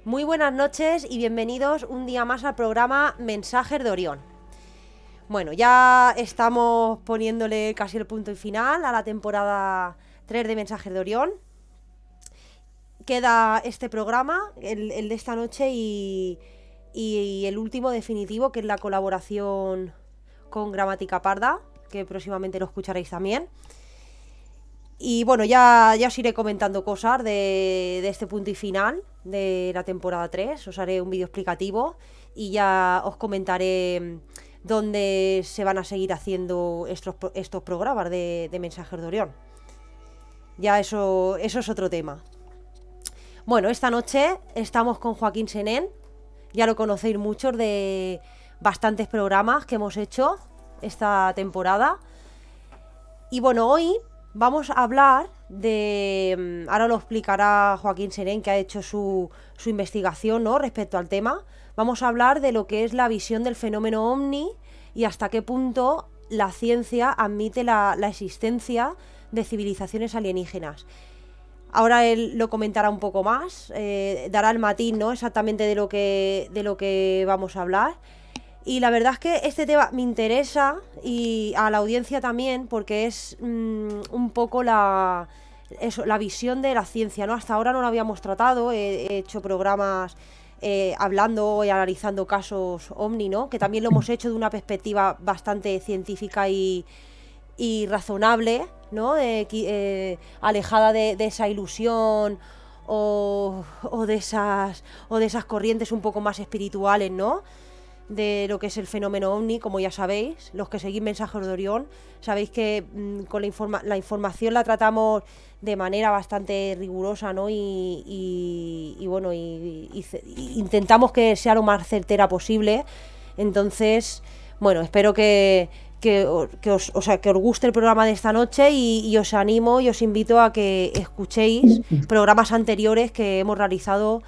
Muy buenas noches y bienvenidos un día más al programa Mensajes de Orión. Bueno, ya estamos poniéndole casi el punto y final a la temporada 3 de Mensajes de Orión. Queda este programa, el de esta noche y el último definitivo, que es la colaboración con Gramática Parda, que próximamente lo escucharéis también. Y bueno, ya os iré comentando cosas de este punto y final de la temporada 3. Os haré un vídeo explicativo y ya os comentaré dónde se van a seguir haciendo estos programas de Mensajes de Orión. Ya eso es otro tema. Bueno, esta noche estamos con Joaquín Senén. Ya lo conocéis muchos de bastantes programas que hemos hecho esta temporada. Y bueno, hoy vamos a hablar de... Ahora lo explicará Joaquín Senén, que ha hecho su investigación, ¿no?, respecto al tema. Vamos a hablar de lo que es la visión del fenómeno ovni y hasta qué punto la ciencia admite la existencia de civilizaciones alienígenas. Ahora él lo comentará un poco más, dará el matiz, ¿no?, exactamente de lo que vamos a hablar. Y la verdad es que este tema me interesa y a la audiencia también, porque es un poco la visión de la ciencia, ¿no? Hasta ahora no lo habíamos tratado, he hecho programas hablando y analizando casos ovni, ¿no?, que también lo hemos hecho de una perspectiva bastante científica y razonable, ¿no?, alejada de esa ilusión o de esas corrientes un poco más espirituales, ¿no?, de lo que es el fenómeno ovni. Como ya sabéis, los que seguís Mensajes de Orión, sabéis que con la información la tratamos de manera bastante rigurosa, ¿no? Y bueno, intentamos que sea lo más certera posible. Entonces, bueno, espero que os guste el programa de esta noche y os animo y os invito a que escuchéis programas anteriores que hemos realizado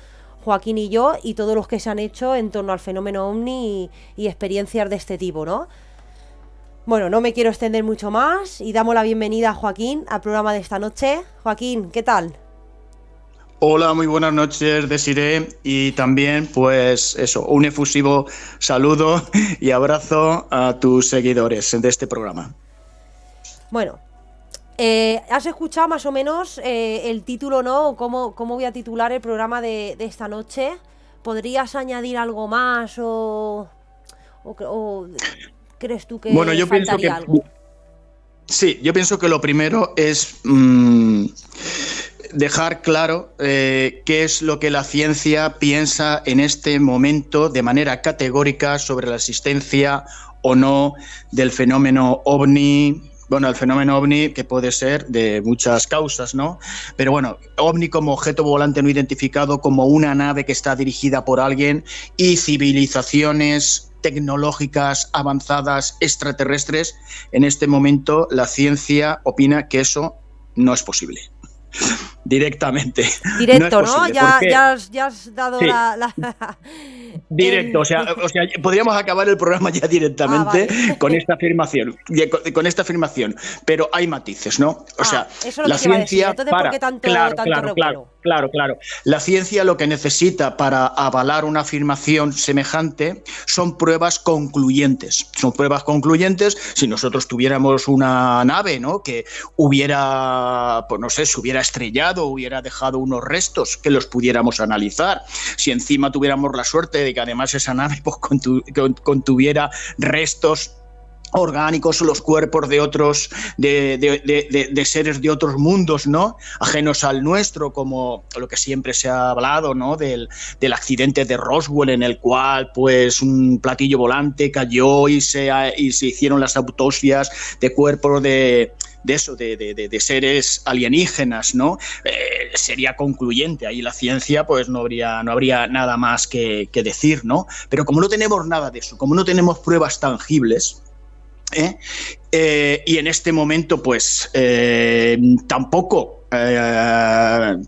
Joaquín y yo, y todos los que se han hecho en torno al fenómeno ovni y experiencias de este tipo, ¿no? Bueno, no me quiero extender mucho más y damos la bienvenida a Joaquín al programa de esta noche. Joaquín, ¿qué tal? Hola, muy buenas noches, Desiré, y también, pues eso, un efusivo saludo y abrazo a tus seguidores de este programa. Bueno, ¿has escuchado más o menos el título, ¿no? ¿Cómo voy a titular el programa de esta noche? ¿Podrías añadir algo más o crees tú que bueno, yo faltaría pienso que, algo? Sí, yo pienso que lo primero es dejar claro qué es lo que la ciencia piensa en este momento de manera categórica sobre la existencia o no del fenómeno ovni. Bueno, el fenómeno ovni, que puede ser de muchas causas, ¿no? Pero bueno, ovni como objeto volante no identificado, como una nave que está dirigida por alguien, y civilizaciones tecnológicas avanzadas extraterrestres. En este momento la ciencia opina que eso no es posible. Directamente. Directo, no es posible, ¿no? porque... Ya has dado sí. Directo, o sea, podríamos acabar el programa ya directamente vale. con esta afirmación, pero hay matices, ¿no? O sea, eso es lo la que te iba a decir. ciencia Entonces, ¿por qué tanto revuelo? Claro. La ciencia lo que necesita para avalar una afirmación semejante son pruebas concluyentes. Son pruebas concluyentes. Si nosotros tuviéramos una nave, ¿no?, que hubiera, pues no sé, se hubiera estrellado, hubiera dejado unos restos que los pudiéramos analizar. Si encima tuviéramos la suerte de que además esa nave pues, contuviera restos orgánicos, los cuerpos de otros, de seres de otros mundos, ¿no?, ajenos al nuestro, como lo que siempre se ha hablado, ¿no?, del accidente de Roswell, en el cual pues un platillo volante cayó y se hicieron las autopsias de cuerpos de seres alienígenas, ¿no? Sería concluyente. Ahí la ciencia pues no habría nada más que decir, ¿no? Pero como no tenemos nada de eso, como no tenemos pruebas tangibles, y en este momento pues tampoco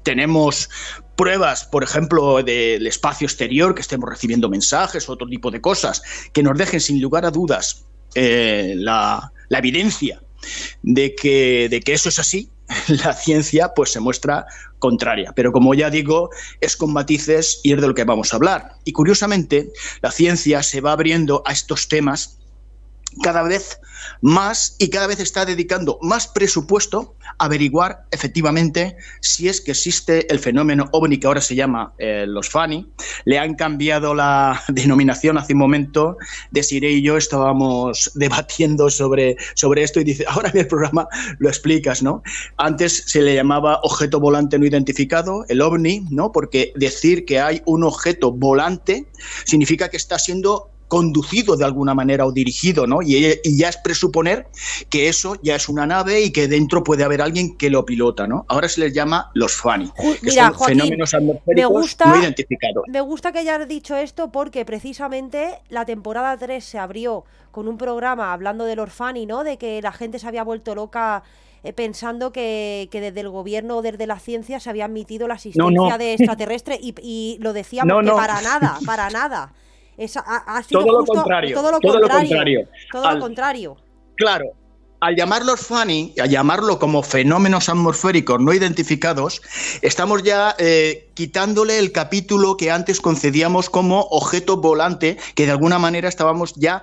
tenemos pruebas, por ejemplo, del espacio exterior, que estemos recibiendo mensajes, otro tipo de cosas que nos dejen sin lugar a dudas la evidencia de que eso es así, la ciencia pues se muestra contraria. Pero como ya digo, es con matices y es de lo que vamos a hablar. Y curiosamente, la ciencia se va abriendo a estos temas cada vez más y cada vez está dedicando más presupuesto a averiguar efectivamente si es que existe el fenómeno OVNI, que ahora se llama los FANI. Le han cambiado la denominación hace un momento. Desiree y yo estábamos debatiendo sobre esto y dice, ahora en el programa lo explicas, ¿no? Antes se le llamaba objeto volante no identificado, el OVNI, ¿no? Porque decir que hay un objeto volante significa que está siendo conducido de alguna manera o dirigido, ¿no? Y ya es presuponer que eso ya es una nave y que dentro puede haber alguien que lo pilota, ¿no? Ahora se les llama los FANI, que mira, son Joaquín, fenómenos atmosféricos no identificados. Me gusta que hayas dicho esto porque precisamente la temporada 3 se abrió con un programa hablando de los FANI, ¿no? De que la gente se había vuelto loca pensando que desde el gobierno o desde la ciencia se había admitido la existencia de extraterrestres y lo decíamos que para nada. Ha sido todo justo lo contrario. Todo lo contrario. Claro. Al llamarlos FANI, a llamarlo como fenómenos atmosféricos no identificados, estamos ya quitándole el capítulo que antes concedíamos como objeto volante, que de alguna manera estábamos ya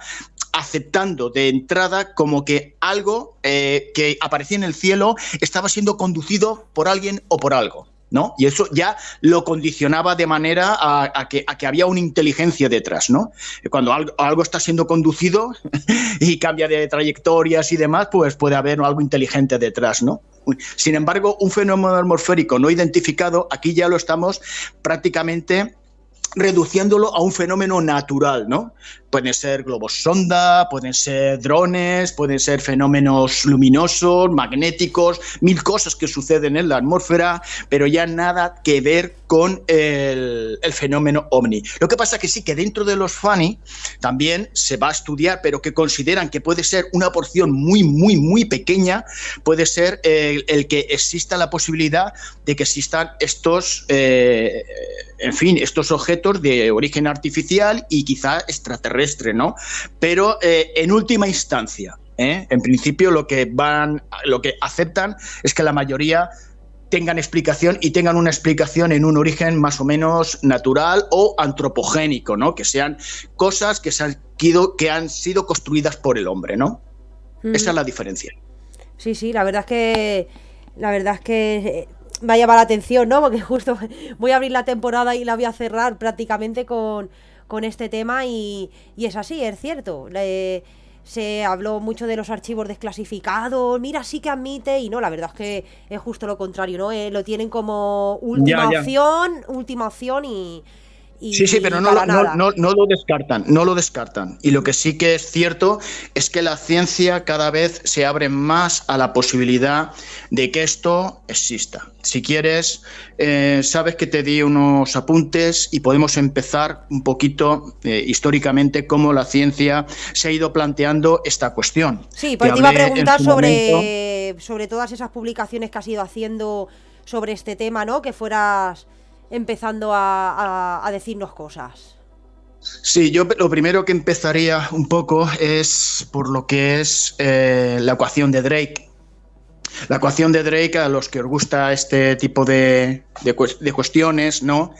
aceptando de entrada como que algo que aparecía en el cielo estaba siendo conducido por alguien o por algo, ¿no? Y eso ya lo condicionaba de manera a que había una inteligencia detrás, ¿no? Cuando algo está siendo conducido y cambia de trayectorias y demás, pues puede haber algo inteligente detrás, ¿no? Sin embargo, un fenómeno atmosférico no identificado, aquí ya lo estamos prácticamente reduciéndolo a un fenómeno natural, ¿no? Pueden ser globos sonda, pueden ser drones, pueden ser fenómenos luminosos, magnéticos, mil cosas que suceden en la atmósfera, pero ya nada que ver con el fenómeno OVNI. Lo que pasa que sí, que dentro de los FANI también se va a estudiar, pero que consideran que puede ser una porción muy pequeña, puede ser el que exista la posibilidad de que existan estos, estos objetos de origen artificial y quizá extraterrestre, ¿no? Pero en última instancia, en principio lo que aceptan es que la mayoría tengan explicación y tengan una explicación en un origen más o menos natural o antropogénico, ¿no? Que sean cosas que han sido construidas por el hombre, ¿no? Esa es la diferencia. Sí, la verdad es que me ha llamado la atención, ¿no? Porque justo voy a abrir la temporada y la voy a cerrar prácticamente con este tema y es así, es cierto. Se habló mucho de los archivos desclasificados, mira, sí que admite, y no, la verdad es que es justo lo contrario, ¿no? Lo tienen como última opción y sí, pero no lo descartan. Y lo que sí que es cierto es que la ciencia cada vez se abre más a la posibilidad de que esto exista. Si quieres, sabes que te di unos apuntes y podemos empezar un poquito históricamente cómo la ciencia se ha ido planteando esta cuestión. Sí, pues te iba a preguntar sobre todas esas publicaciones que has ido haciendo sobre este tema, ¿no? Que fueras empezando a decirnos cosas. Sí, yo lo primero que empezaría un poco es por lo que es la ecuación de Drake. La ecuación de Drake, a los que os gusta este tipo de cuestiones, ¿no?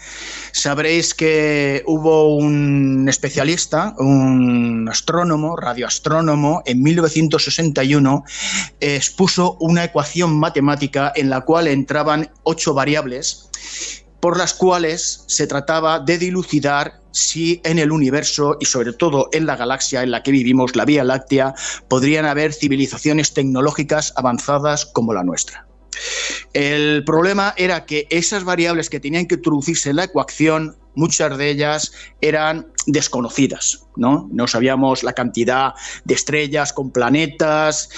Sabréis que hubo un especialista, un astrónomo, radioastrónomo, en 1961, expuso una ecuación matemática en la cual entraban 8 variables por las cuales se trataba de dilucidar si en el universo y sobre todo en la galaxia en la que vivimos, la Vía Láctea, podrían haber civilizaciones tecnológicas avanzadas como la nuestra. El problema era que esas variables que tenían que introducirse en la ecuación, muchas de ellas eran desconocidas, ¿no? No sabíamos la cantidad de estrellas con planetas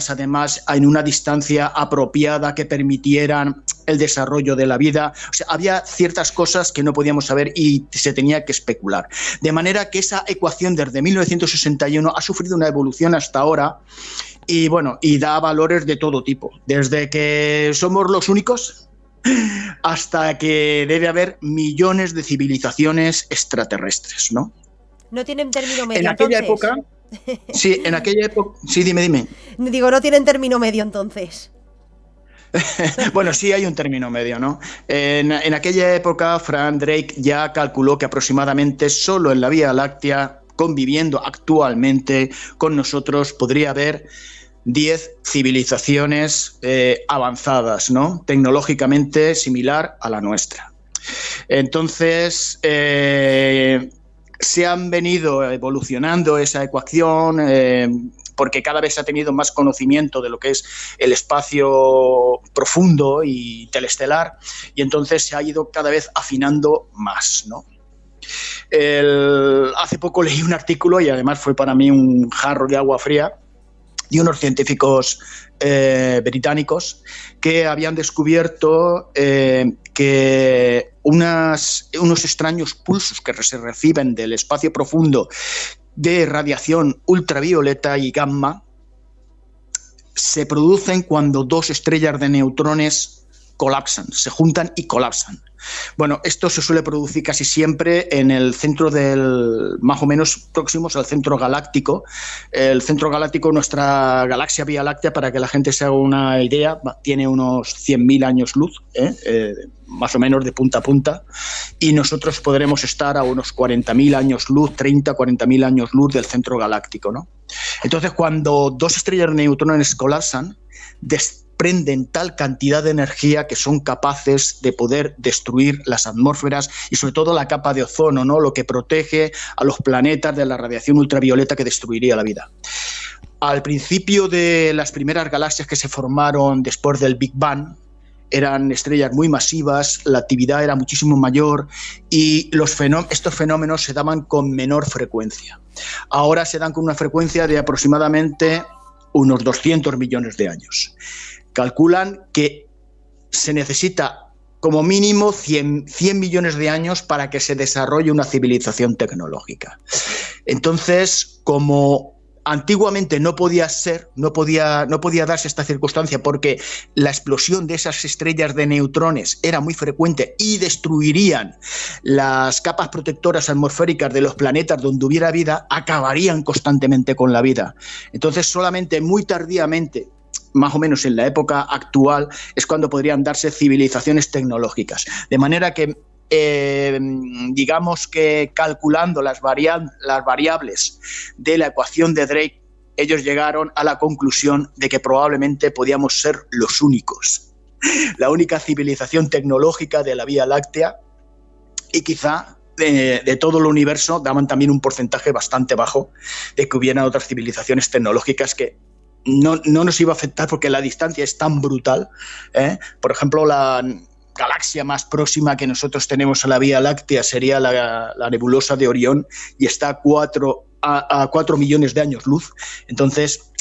además en una distancia apropiada que permitieran el desarrollo de la vida. O sea, había ciertas cosas que no podíamos saber y se tenía que especular. De manera que esa ecuación desde 1961 ha sufrido una evolución hasta ahora y bueno, y da valores de todo tipo, desde que somos los únicos hasta que debe haber millones de civilizaciones extraterrestres, ¿no? No tienen término medio. En aquella época, sí, dime. Digo, no tienen término medio entonces. Bueno, sí hay un término medio, ¿no? En aquella época, Frank Drake ya calculó que aproximadamente solo en la Vía Láctea, conviviendo actualmente con nosotros, podría haber 10 civilizaciones avanzadas, ¿no? Tecnológicamente similar a la nuestra. Entonces, se han venido evolucionando esa ecuación porque cada vez se ha tenido más conocimiento de lo que es el espacio profundo y telestelar, y entonces se ha ido cada vez afinando más, ¿no? Hace poco leí un artículo, y además fue para mí un jarro de agua fría, de unos científicos británicos que habían descubierto que unos extraños pulsos que se reciben del espacio profundo de radiación ultravioleta y gamma se producen cuando dos estrellas de neutrones colapsan, se juntan y colapsan. Bueno, esto se suele producir casi siempre en el centro más o menos próximos al centro galáctico. El centro galáctico, nuestra galaxia Vía Láctea, para que la gente se haga una idea, tiene unos 100.000 años luz, más o menos de punta a punta, y nosotros podremos estar a unos 40.000 años luz, 30, 40.000 años luz del centro galáctico, ¿no? Entonces, cuando dos estrellas de neutrones colapsan, desprenden tal cantidad de energía que son capaces de poder destruir las atmósferas y sobre todo la capa de ozono, ¿no? Lo que protege a los planetas de la radiación ultravioleta que destruiría la vida. Al principio de las primeras galaxias que se formaron después del Big Bang, eran estrellas muy masivas, la actividad era muchísimo mayor y estos fenómenos se daban con menor frecuencia. Ahora se dan con una frecuencia de aproximadamente unos 200 millones de años. Calculan que se necesita como mínimo 100 millones de años para que se desarrolle una civilización tecnológica. Entonces, como antiguamente no podía darse esta circunstancia porque la explosión de esas estrellas de neutrones era muy frecuente y destruirían las capas protectoras atmosféricas de los planetas donde hubiera vida, acabarían constantemente con la vida. Entonces, solamente muy tardíamente, más o menos en la época actual, es cuando podrían darse civilizaciones tecnológicas. De manera que digamos que calculando las variables de la ecuación de Drake, ellos llegaron a la conclusión de que probablemente podíamos ser los únicos, la única civilización tecnológica de la Vía Láctea, y quizá de todo el universo daban también un porcentaje bastante bajo de que hubieran otras civilizaciones tecnológicas que no nos iba a afectar porque la distancia es tan brutal. Por ejemplo, la galaxia más próxima que nosotros tenemos a la Vía Láctea sería la nebulosa de Orión, y está a 4 millones de años luz. Entonces,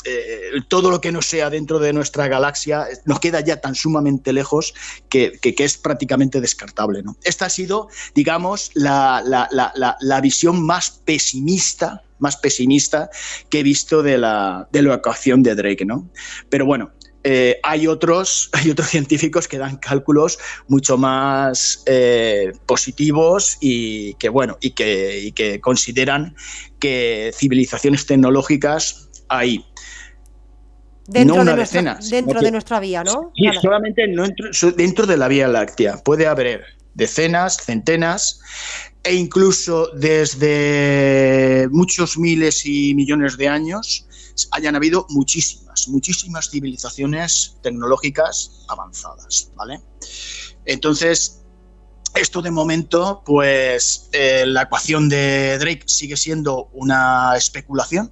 todo lo que no sea dentro de nuestra galaxia nos queda ya tan sumamente lejos que es prácticamente descartable, ¿no? Esta ha sido, digamos, la visión más pesimista que he visto de la ecuación de Drake, ¿no? Pero bueno, hay otros científicos que dan cálculos mucho más positivos y que consideran que civilizaciones tecnológicas hay dentro de nuestra vía, ¿no? Sí, solamente dentro de la Vía Láctea. Puede haber decenas, centenas, e incluso desde muchos miles y millones de años hayan habido muchísimas civilizaciones tecnológicas avanzadas, ¿vale? Entonces, esto de momento, pues la ecuación de Drake sigue siendo una especulación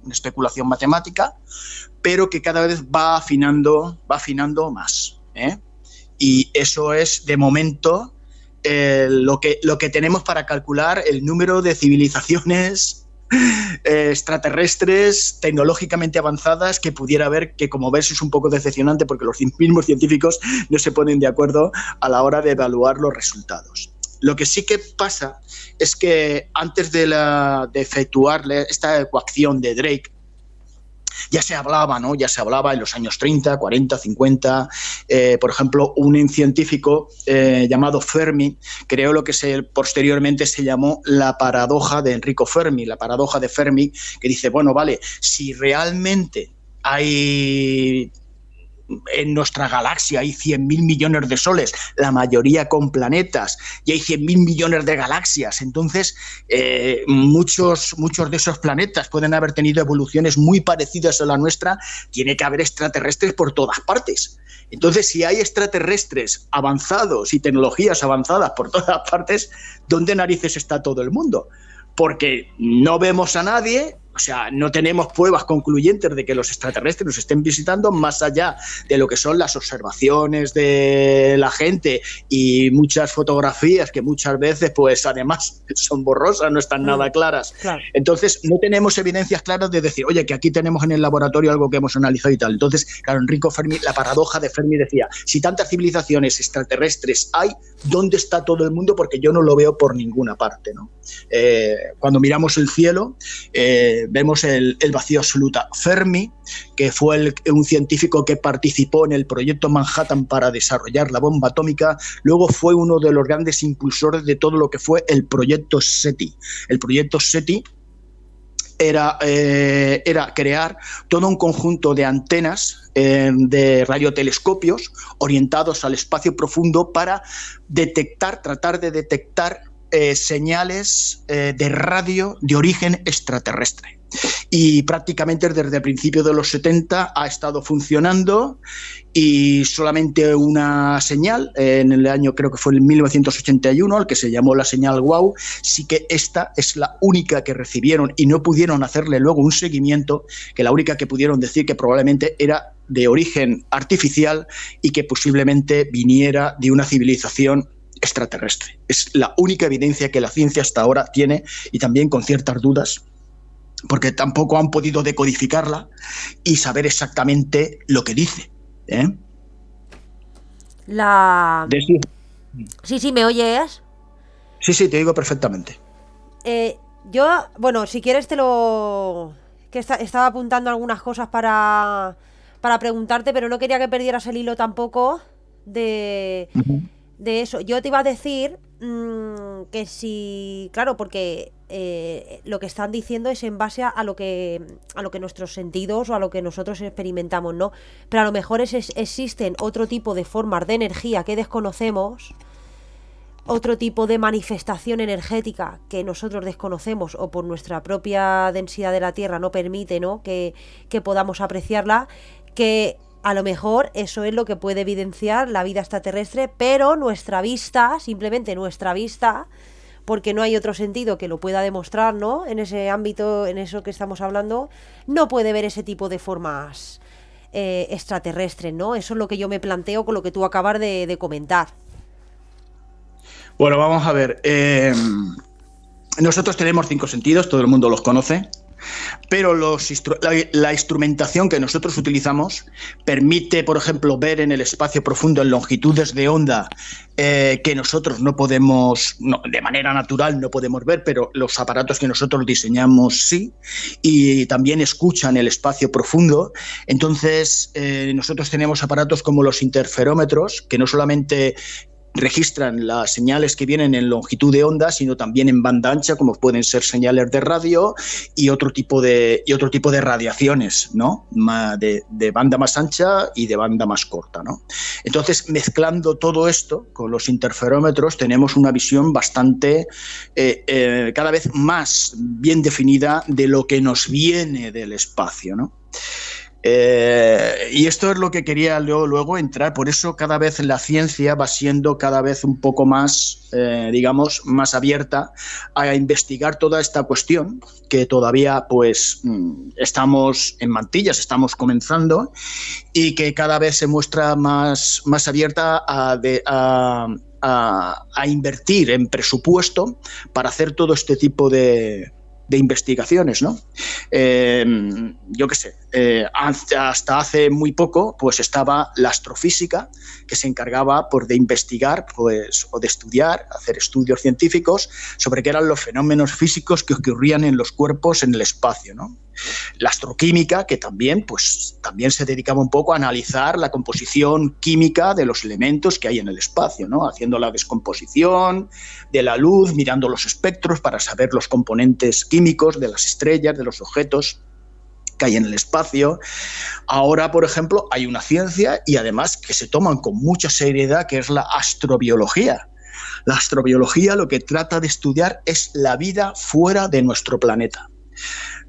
matemática, pero que cada vez va afinando más, ¿eh? Y eso es, de momento, lo que tenemos para calcular el número de civilizaciones extraterrestres tecnológicamente avanzadas que pudiera haber, que como ves es un poco decepcionante porque los mismos científicos no se ponen de acuerdo a la hora de evaluar los resultados. Lo que sí que pasa es que antes de efectuar esta ecuación de Drake, ya se hablaba, ¿no? Ya se hablaba en los años 30, 40, 50. Por ejemplo, un científico llamado Fermi creó lo que posteriormente se llamó la paradoja de Enrico Fermi, la paradoja de Fermi, que dice, bueno, vale, si realmente hay en nuestra galaxia hay 100.000 millones de soles, la mayoría con planetas, y hay 100.000 millones de galaxias. Entonces, muchos de esos planetas pueden haber tenido evoluciones muy parecidas a la nuestra. Tiene que haber extraterrestres por todas partes. Entonces, si hay extraterrestres avanzados y tecnologías avanzadas por todas partes, ¿dónde narices está todo el mundo? Porque no vemos a nadie, o sea, no tenemos pruebas concluyentes de que los extraterrestres nos estén visitando, más allá de lo que son las observaciones de la gente y muchas fotografías que muchas veces, pues además son borrosas, no están nada claras. Claro. Entonces, no tenemos evidencias claras de decir, oye, que aquí tenemos en el laboratorio algo que hemos analizado y tal. Entonces, claro, Enrico Fermi, la paradoja de Fermi decía, si tantas civilizaciones extraterrestres hay, ¿dónde está todo el mundo? Porque yo no lo veo por ninguna parte, ¿no? Cuando miramos el cielo, vemos el vacío absoluto. Fermi, que fue un científico que participó en el proyecto Manhattan para desarrollar la bomba atómica, luego fue uno de los grandes impulsores de todo lo que fue el proyecto SETI. El proyecto SETI era crear todo un conjunto de antenas de radiotelescopios orientados al espacio profundo para tratar de detectar señales de radio de origen extraterrestre. Y prácticamente desde el principio de los 70 ha estado funcionando, y solamente una señal en el año, creo que fue en 1981, al que se llamó la señal WOW, sí que esta es la única que recibieron y no pudieron hacerle luego un seguimiento, que la única que pudieron decir que probablemente era de origen artificial y que posiblemente viniera de una civilización extraterrestre. Es la única evidencia que la ciencia hasta ahora tiene, y también con ciertas dudas, porque tampoco han podido decodificarla y saber exactamente lo que dice. Sí, ¿me oyes? Sí, te digo perfectamente. Yo, bueno, si quieres estaba apuntando algunas cosas para preguntarte, pero no quería que perdieras el hilo tampoco de eso. Yo te iba a decir que si, claro, porque lo que están diciendo es en base a lo que nuestros sentidos o a lo que nosotros experimentamos, ¿no? Pero a lo mejor existen otro tipo de formas de energía que desconocemos, otro tipo de manifestación energética que nosotros desconocemos o por nuestra propia densidad de la Tierra no permite, ¿no?, que podamos apreciarla, que a lo mejor eso es lo que puede evidenciar la vida extraterrestre, pero nuestra vista, simplemente nuestra vista, porque no hay otro sentido que lo pueda demostrar, ¿no?, en ese ámbito, en eso que estamos hablando, no puede ver ese tipo de formas extraterrestres, ¿no? Eso es lo que yo me planteo con lo que tú acabas de comentar. Bueno, vamos a ver. Nosotros tenemos 5 sentidos, todo el mundo los conoce, pero la instrumentación que nosotros utilizamos permite, por ejemplo, ver en el espacio profundo en longitudes de onda que nosotros no podemos, de manera natural no podemos ver, pero los aparatos que nosotros diseñamos sí, y también escuchan el espacio profundo. Entonces, nosotros tenemos aparatos como los interferómetros, que no solamente registran las señales que vienen en longitud de onda, sino también en banda ancha, como pueden ser señales de radio y otro tipo de radiaciones, ¿no?, de banda más ancha y de banda más corta, ¿no? Entonces, mezclando todo esto con los interferómetros, tenemos una visión bastante cada vez más bien definida de lo que nos viene del espacio, ¿no? Y esto es lo que quería luego entrar. Por eso cada vez la ciencia va siendo cada vez un poco más, digamos, más abierta a investigar toda esta cuestión, que todavía pues estamos en mantillas, estamos comenzando, y que cada vez se muestra más abierta a invertir en presupuesto para hacer todo este tipo de investigaciones, ¿no? Yo qué sé, hasta hace muy poco pues estaba la astrofísica, que se encargaba pues de investigar pues, o de estudiar, hacer estudios científicos sobre qué eran los fenómenos físicos que ocurrían en los cuerpos en el espacio, ¿no? La astroquímica, que también se dedicaba un poco a analizar la composición química de los elementos que hay en el espacio, ¿no?, haciendo la descomposición de la luz, mirando los espectros para saber los componentes químicos de las estrellas, de los objetos que hay en el espacio. Ahora, por ejemplo, hay una ciencia y además que se toman con mucha seriedad, que es la astrobiología. La astrobiología lo que trata de estudiar es la vida fuera de nuestro planeta.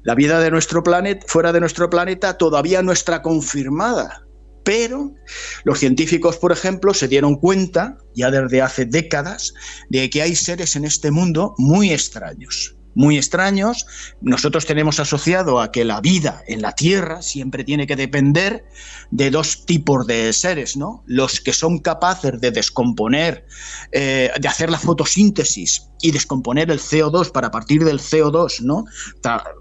La vida de nuestro planeta, fuera de nuestro planeta todavía no está confirmada, pero los científicos, por ejemplo, se dieron cuenta, ya desde hace décadas, de que hay seres en este mundo muy extraños. Muy extraños. Nosotros tenemos asociado a que la vida en la Tierra siempre tiene que depender de dos tipos de seres, ¿no? Los que son capaces de descomponer, de hacer la fotosíntesis y descomponer el CO2 para, a partir del CO2, ¿no?,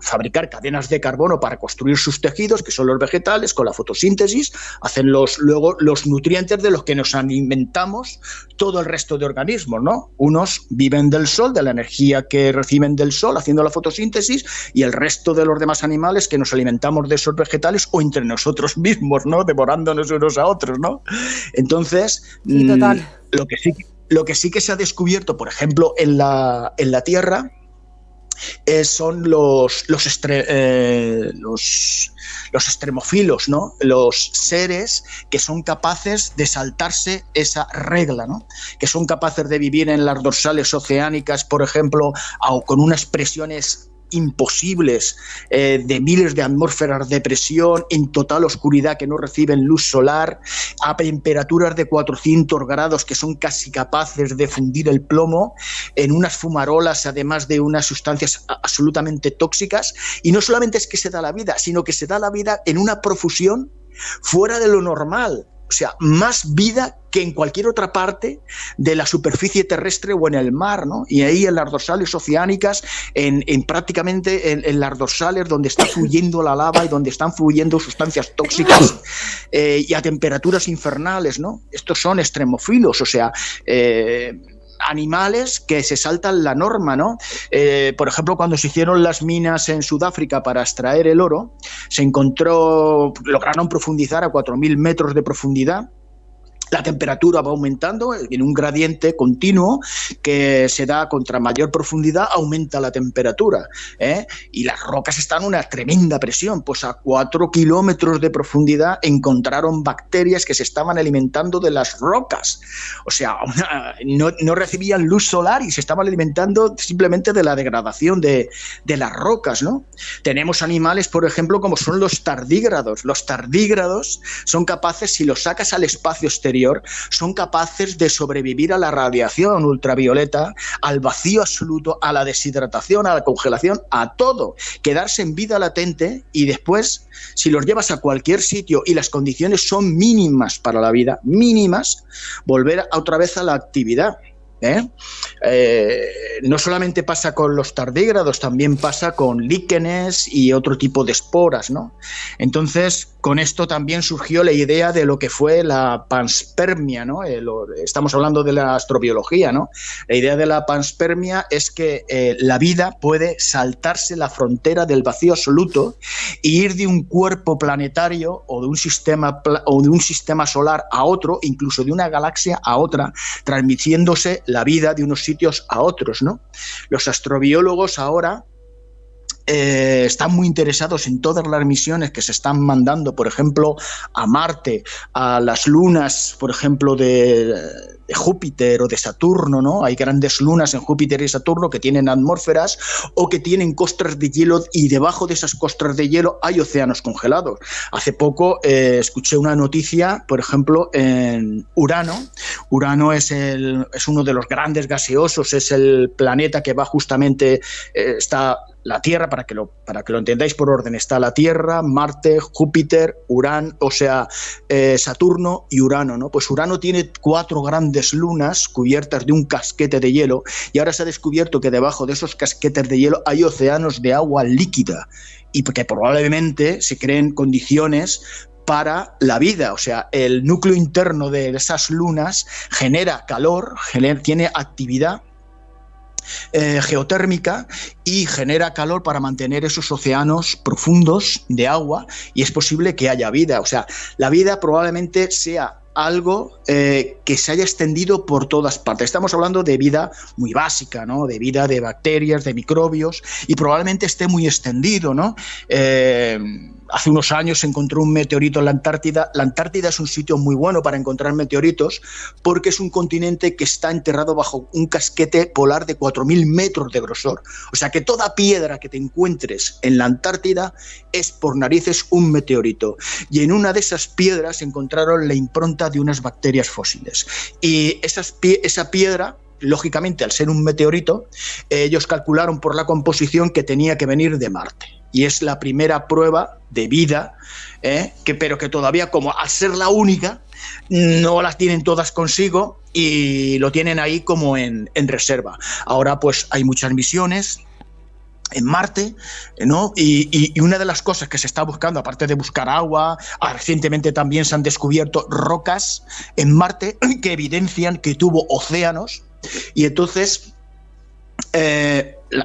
fabricar cadenas de carbono para construir sus tejidos, que son los vegetales. Con la fotosíntesis hacen luego los nutrientes de los que nos alimentamos todo el resto de organismos, ¿no? Unos viven del sol, de la energía que reciben del sol haciendo la fotosíntesis, y el resto de los demás animales que nos alimentamos de esos vegetales o entre nosotros mismos, ¿no?, devorándonos unos a otros, ¿no? Entonces, sí, total. Lo que sí que se ha descubierto, por ejemplo, en la Tierra, son los extremófilos, ¿no? Los seres que son capaces de saltarse esa regla, ¿no? Que son capaces de vivir en las dorsales oceánicas, por ejemplo, con unas presiones imposibles, de miles de atmósferas de presión, en total oscuridad, que no reciben luz solar, a temperaturas de 400 grados, que son casi capaces de fundir el plomo, en unas fumarolas, además de unas sustancias absolutamente tóxicas. Y no solamente es que se da la vida, sino que se da la vida en una profusión fuera de lo normal. O sea, más vida que en cualquier otra parte de la superficie terrestre o en el mar, ¿no? Y ahí en las dorsales oceánicas, en prácticamente en las dorsales donde está fluyendo la lava y donde están fluyendo sustancias tóxicas, y a temperaturas infernales, ¿no? Estos son extremófilos, o sea, animales que se saltan la norma, ¿no? Por ejemplo, cuando se hicieron las minas en Sudáfrica para extraer el oro, lograron profundizar a 4.000 metros de profundidad. La temperatura va aumentando en un gradiente continuo que se da contra mayor profundidad, aumenta la temperatura, ¿eh? Y las rocas están a una tremenda presión. Pues a 4 kilómetros de profundidad encontraron bacterias que se estaban alimentando de las rocas. O sea, no recibían luz solar y se estaban alimentando simplemente de la degradación de las rocas, ¿no? Tenemos animales, por ejemplo, como son los tardígrados. Los tardígrados son capaces, si los sacas al espacio exterior, son capaces de sobrevivir a la radiación ultravioleta, al vacío absoluto, a la deshidratación, a la congelación, a todo. Quedarse en vida latente, y después, si los llevas a cualquier sitio y las condiciones son mínimas para la vida, mínimas, volver otra vez a la actividad. No solamente pasa con los tardígrados, también pasa con líquenes y otro tipo de esporas, ¿no? Entonces, con esto también surgió la idea de lo que fue la panspermia, ¿no? Estamos hablando de la astrobiología, ¿no? La idea de la panspermia es que la vida puede saltarse la frontera del vacío absoluto e ir de un cuerpo planetario o de un sistema solar a otro, incluso de una galaxia a otra, transmitiéndose la vida de unos sitios a otros, ¿no? Los astrobiólogos ahora están muy interesados en todas las misiones que se están mandando, por ejemplo, a Marte, a las lunas, por ejemplo, de Júpiter o de Saturno, ¿no? Hay grandes lunas en Júpiter y Saturno que tienen atmósferas o que tienen costras de hielo, y debajo de esas costras de hielo hay océanos congelados. Hace poco escuché una noticia, por ejemplo, en Urano. Urano es uno de los grandes gaseosos, es el planeta que va justamente, está la Tierra, para que lo entendáis por orden, está la Tierra, Marte, Júpiter, Urano, o sea, Saturno y Urano, ¿no? Pues Urano tiene 4 grandes lunas cubiertas de un casquete de hielo, y ahora se ha descubierto que debajo de esos casquetes de hielo hay océanos de agua líquida, y que probablemente se creen condiciones para la vida. O sea, el núcleo interno de esas lunas genera calor, tiene actividad geotérmica y genera calor para mantener esos océanos profundos de agua, y es posible que haya vida. O sea, la vida probablemente sea algo que se haya extendido por todas partes. Estamos hablando de vida muy básica, ¿no? De vida de bacterias, de microbios, y probablemente esté muy extendido, ¿no? hace unos años se encontró un meteorito en la Antártida. La Antártida es un sitio muy bueno para encontrar meteoritos porque es un continente que está enterrado bajo un casquete polar de 4.000 metros de grosor. O sea que toda piedra que te encuentres en la Antártida es por narices un meteorito. Y en una de esas piedras encontraron la impronta de unas bacterias fósiles. Y esa piedra, lógicamente, al ser un meteorito, ellos calcularon por la composición que tenía que venir de Marte. Y es la primera prueba de vida, pero que todavía, como al ser la única, no las tienen todas consigo y lo tienen ahí como en reserva. Ahora pues hay muchas misiones en Marte, ¿no? Y una de las cosas que se está buscando, aparte de buscar agua, recientemente también se han descubierto rocas en Marte que evidencian que tuvo océanos. Y entonces,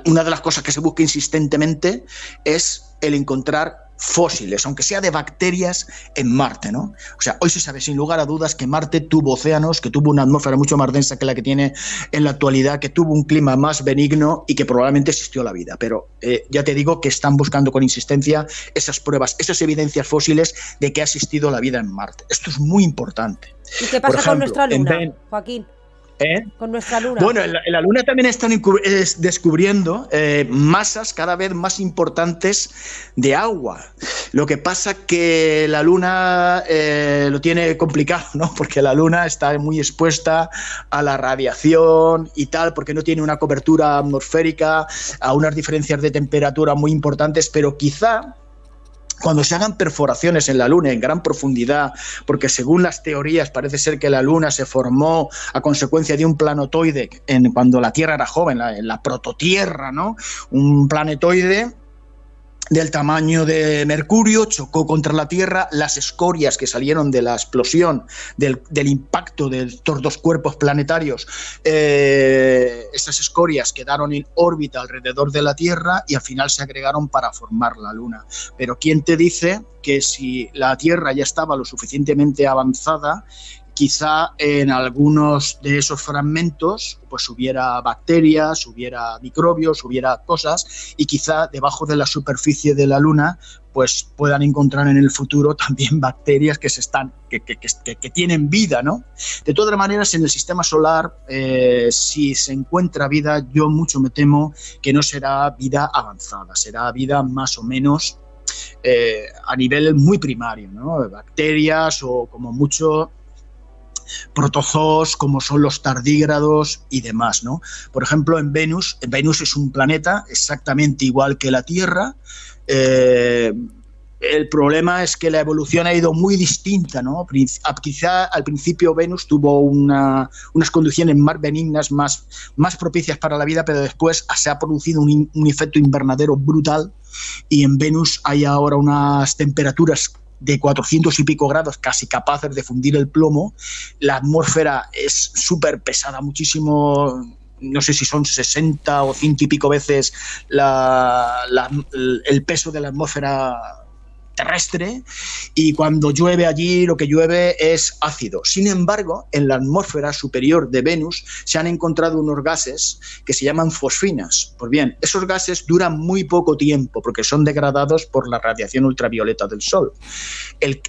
una de las cosas que se busca insistentemente es el encontrar fósiles, aunque sea de bacterias, en Marte, ¿no? O sea, hoy se sabe sin lugar a dudas que Marte tuvo océanos, que tuvo una atmósfera mucho más densa que la que tiene en la actualidad, que tuvo un clima más benigno y que probablemente existió la vida. Pero ya te digo que están buscando con insistencia esas pruebas, esas evidencias fósiles de que ha existido la vida en Marte. Esto es muy importante. ¿Y qué pasa con nuestra luna, Joaquín? Con nuestra luna. Bueno, en la luna también están descubriendo masas cada vez más importantes de agua. Lo que pasa que la luna lo tiene complicado, ¿no? Porque la luna está muy expuesta a la radiación y tal, porque no tiene una cobertura atmosférica, a unas diferencias de temperatura muy importantes, pero quizá cuando se hagan perforaciones en la Luna en gran profundidad, porque según las teorías parece ser que la Luna se formó a consecuencia de un planetoide cuando la Tierra era joven, la prototierra, ¿no? Un planetoide del tamaño de Mercurio, chocó contra la Tierra, las escorias que salieron de la explosión, del impacto de estos dos cuerpos planetarios, esas escorias quedaron en órbita alrededor de la Tierra y al final se agregaron para formar la Luna. Pero ¿quién te dice que si la Tierra ya estaba lo suficientemente avanzada, quizá en algunos de esos fragmentos pues hubiera bacterias, hubiera microbios, hubiera cosas, y quizá debajo de la superficie de la Luna pues puedan encontrar en el futuro también bacterias que tienen vida, ¿no? De todas maneras, en el sistema solar, si se encuentra vida, yo mucho me temo que no será vida avanzada, será vida más o menos a nivel muy primario, ¿no? Bacterias o como mucho protozoos como son los tardígrados y demás, ¿no? Por ejemplo, Venus es un planeta exactamente igual que la Tierra. El problema es que la evolución ha ido muy distinta, ¿no? Quizá al principio Venus tuvo unas condiciones más benignas, más propicias para la vida, pero después se ha producido un efecto invernadero brutal y en Venus hay ahora unas temperaturas de 400 y pico grados, casi capaces de fundir el plomo. La atmósfera es súper pesada, muchísimo, no sé si son 60 o 100 y pico veces el peso de la atmósfera terrestre, y cuando llueve allí lo que llueve es ácido. Sin embargo, en la atmósfera superior de Venus se han encontrado unos gases que se llaman fosfinas. Pues bien, esos gases duran muy poco tiempo porque son degradados por la radiación ultravioleta del Sol. El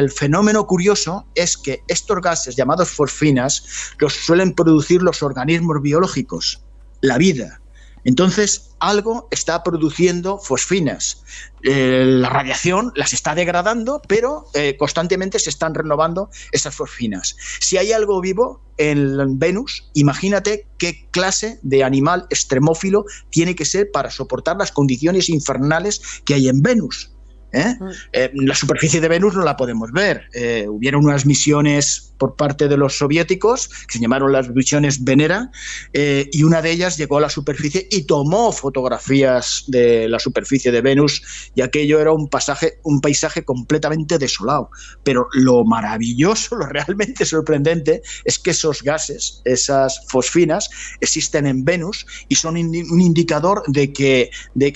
fenómeno curioso es que estos gases llamados fosfinas los suelen producir los organismos biológicos, la vida. Entonces, algo está produciendo fosfinas. La radiación las está degradando, pero constantemente se están renovando esas fosfinas. Si hay algo vivo en Venus, imagínate qué clase de animal extremófilo tiene que ser para soportar las condiciones infernales que hay en Venus. La superficie de Venus no la podemos ver. Hubieron unas misiones por parte de los soviéticos que se llamaron las misiones Venera, y una de ellas llegó a la superficie y tomó fotografías de la superficie de Venus, y aquello era un paisaje completamente desolado. Pero lo maravilloso, lo realmente sorprendente es que esos gases, esas fosfinas, existen en Venus y son un indicador de que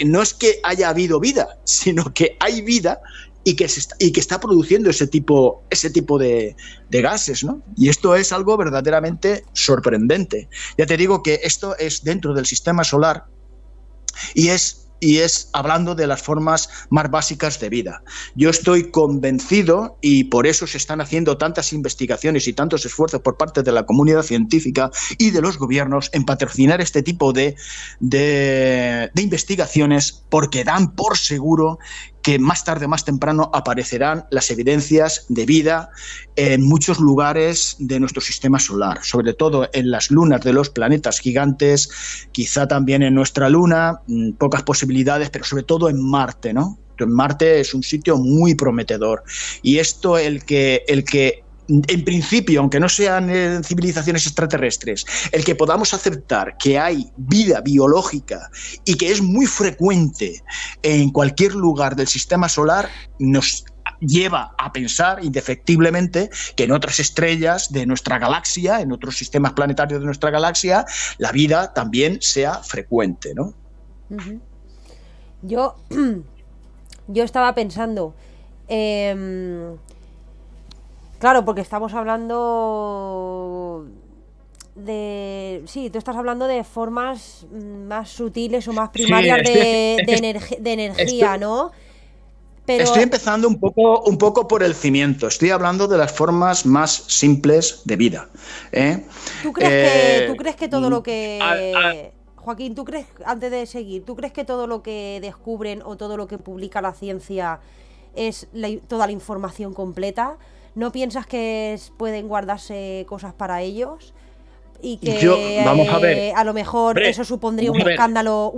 no es que haya habido vida, sino que hay vida y que está produciendo ese tipo de gases, ¿no? Y esto es algo verdaderamente sorprendente. Ya te digo que esto es dentro del sistema solar y es y es hablando de las formas más básicas de vida. Yo estoy convencido, y por eso se están haciendo tantas investigaciones y tantos esfuerzos por parte de la comunidad científica y de los gobiernos en patrocinar este tipo de investigaciones, porque dan por seguro que más tarde o más temprano aparecerán las evidencias de vida en muchos lugares de nuestro sistema solar, sobre todo en las lunas de los planetas gigantes, quizá también en nuestra luna, pocas posibilidades, pero sobre todo en Marte, ¿no? En Marte es un sitio muy prometedor. Y esto, el que en principio, aunque no sean civilizaciones extraterrestres, el que podamos aceptar que hay vida biológica y que es muy frecuente en cualquier lugar del sistema solar, nos lleva a pensar indefectiblemente que en otras estrellas de nuestra galaxia, en otros sistemas planetarios de nuestra galaxia, la vida también sea frecuente, ¿no? Uh-huh. Yo estaba pensando, claro, porque estamos hablando de... Sí, tú estás hablando de formas más sutiles o más primarias de energía, ¿no? Pero... Estoy empezando un poco por el cimiento. Estoy hablando de las formas más simples de vida. ¿Tú crees que todo lo que... Joaquín, ¿tú crees, antes de seguir, ¿tú crees que todo lo que descubren o todo lo que publica la ciencia es toda la información completa? ¿No piensas que pueden guardarse cosas para ellos? Y que vamos a ver. A lo mejor eso supondría un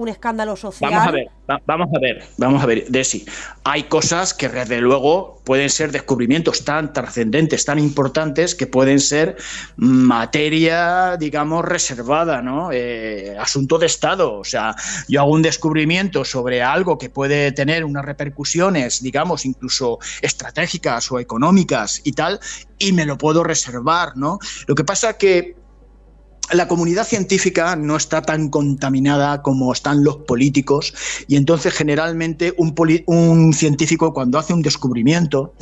escándalo social. Vamos a ver, Desi. Hay cosas que desde luego pueden ser descubrimientos tan trascendentes, tan importantes, que pueden ser materia, digamos, reservada, ¿no? Asunto de Estado. O sea, yo hago un descubrimiento sobre algo que puede tener unas repercusiones, digamos, incluso estratégicas o económicas y tal, y me lo puedo reservar, ¿no? Lo que pasa que la comunidad científica no está tan contaminada como están los políticos, y entonces generalmente un científico, cuando hace un descubrimiento,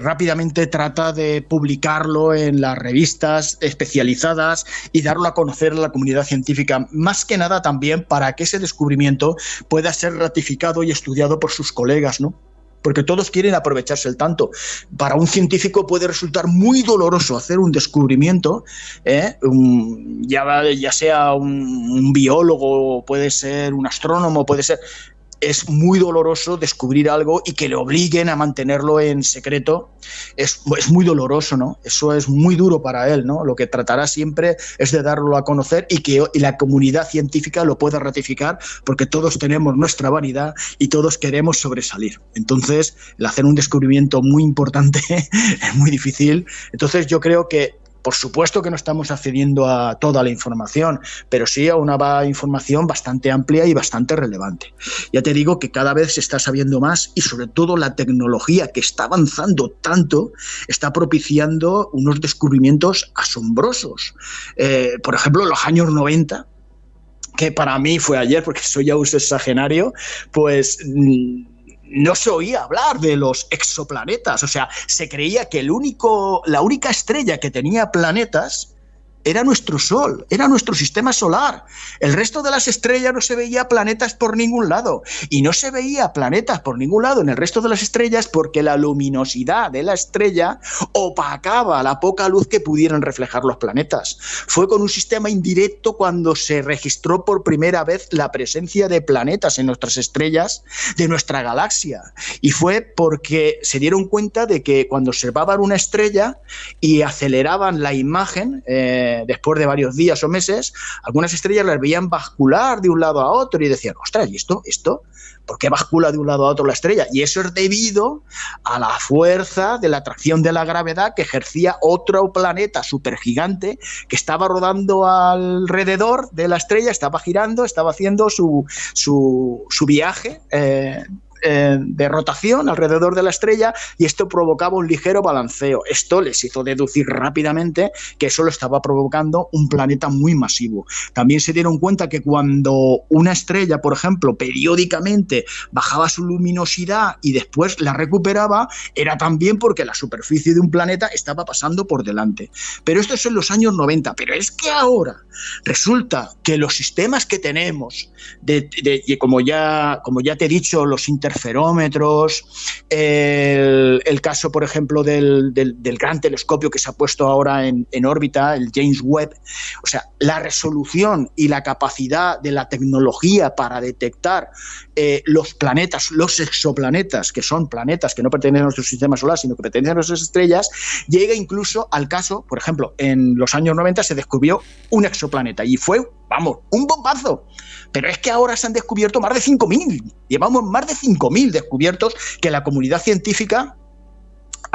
rápidamente trata de publicarlo en las revistas especializadas y darlo a conocer a la comunidad científica, más que nada también para que ese descubrimiento pueda ser ratificado y estudiado por sus colegas, ¿no? Porque todos quieren aprovecharse el tanto. Para un científico puede resultar muy doloroso hacer un descubrimiento, ya sea un biólogo, puede ser un astrónomo, puede ser... Es muy doloroso descubrir algo y que le obliguen a mantenerlo en secreto. Es muy doloroso, ¿no? Eso es muy duro para él, ¿no? Lo que tratará siempre es de darlo a conocer y que la comunidad científica lo pueda ratificar, porque todos tenemos nuestra vanidad y todos queremos sobresalir. Entonces, el hacer un descubrimiento muy importante es muy difícil. Entonces, yo creo que por supuesto que no estamos accediendo a toda la información, pero sí a una información bastante amplia y bastante relevante. Ya te digo que cada vez se está sabiendo más, y sobre todo la tecnología, que está avanzando tanto, está propiciando unos descubrimientos asombrosos. Por ejemplo, en los años 90, que para mí fue ayer porque soy ya un sexagenario, pues... no se oía hablar de los exoplanetas. O sea, se creía que la única estrella que tenía planetas era nuestro Sol, era nuestro sistema solar. El resto de las estrellas no se veía planetas por ningún lado. Y no se veía planetas por ningún lado en el resto de las estrellas porque la luminosidad de la estrella opacaba la poca luz que pudieran reflejar los planetas. Fue con un sistema indirecto cuando se registró por primera vez la presencia de planetas en nuestras estrellas de nuestra galaxia. Y fue porque se dieron cuenta de que cuando observaban una estrella y aceleraban la imagen, después de varios días o meses, algunas estrellas las veían bascular de un lado a otro y decían, ostras, ¿y esto? ¿Por qué bascula de un lado a otro la estrella? Y eso es debido a la fuerza de la atracción de la gravedad que ejercía otro planeta supergigante que estaba rodando alrededor de la estrella, estaba girando, estaba haciendo su viaje de rotación alrededor de la estrella y esto provocaba un ligero balanceo. Esto les hizo deducir rápidamente que eso lo estaba provocando un planeta muy masivo. También se dieron cuenta que cuando una estrella, por ejemplo, periódicamente bajaba su luminosidad y después la recuperaba, era también porque la superficie de un planeta estaba pasando por delante. Pero esto es en los años 90. Pero es que ahora resulta que los sistemas que tenemos, como ya te he dicho, los interferómetros, el caso, por ejemplo, del gran telescopio que se ha puesto ahora en órbita, el James Webb, o sea, la resolución y la capacidad de la tecnología para detectar los planetas, los exoplanetas, que son planetas que no pertenecen a nuestro sistema solar, sino que pertenecen a nuestras estrellas, llega incluso al caso, por ejemplo, en los años 90 se descubrió un exoplaneta y fue, vamos, un bombazo. Pero es que ahora se han descubierto más de 5.000. Llevamos más de 5.000 descubiertos que la comunidad científica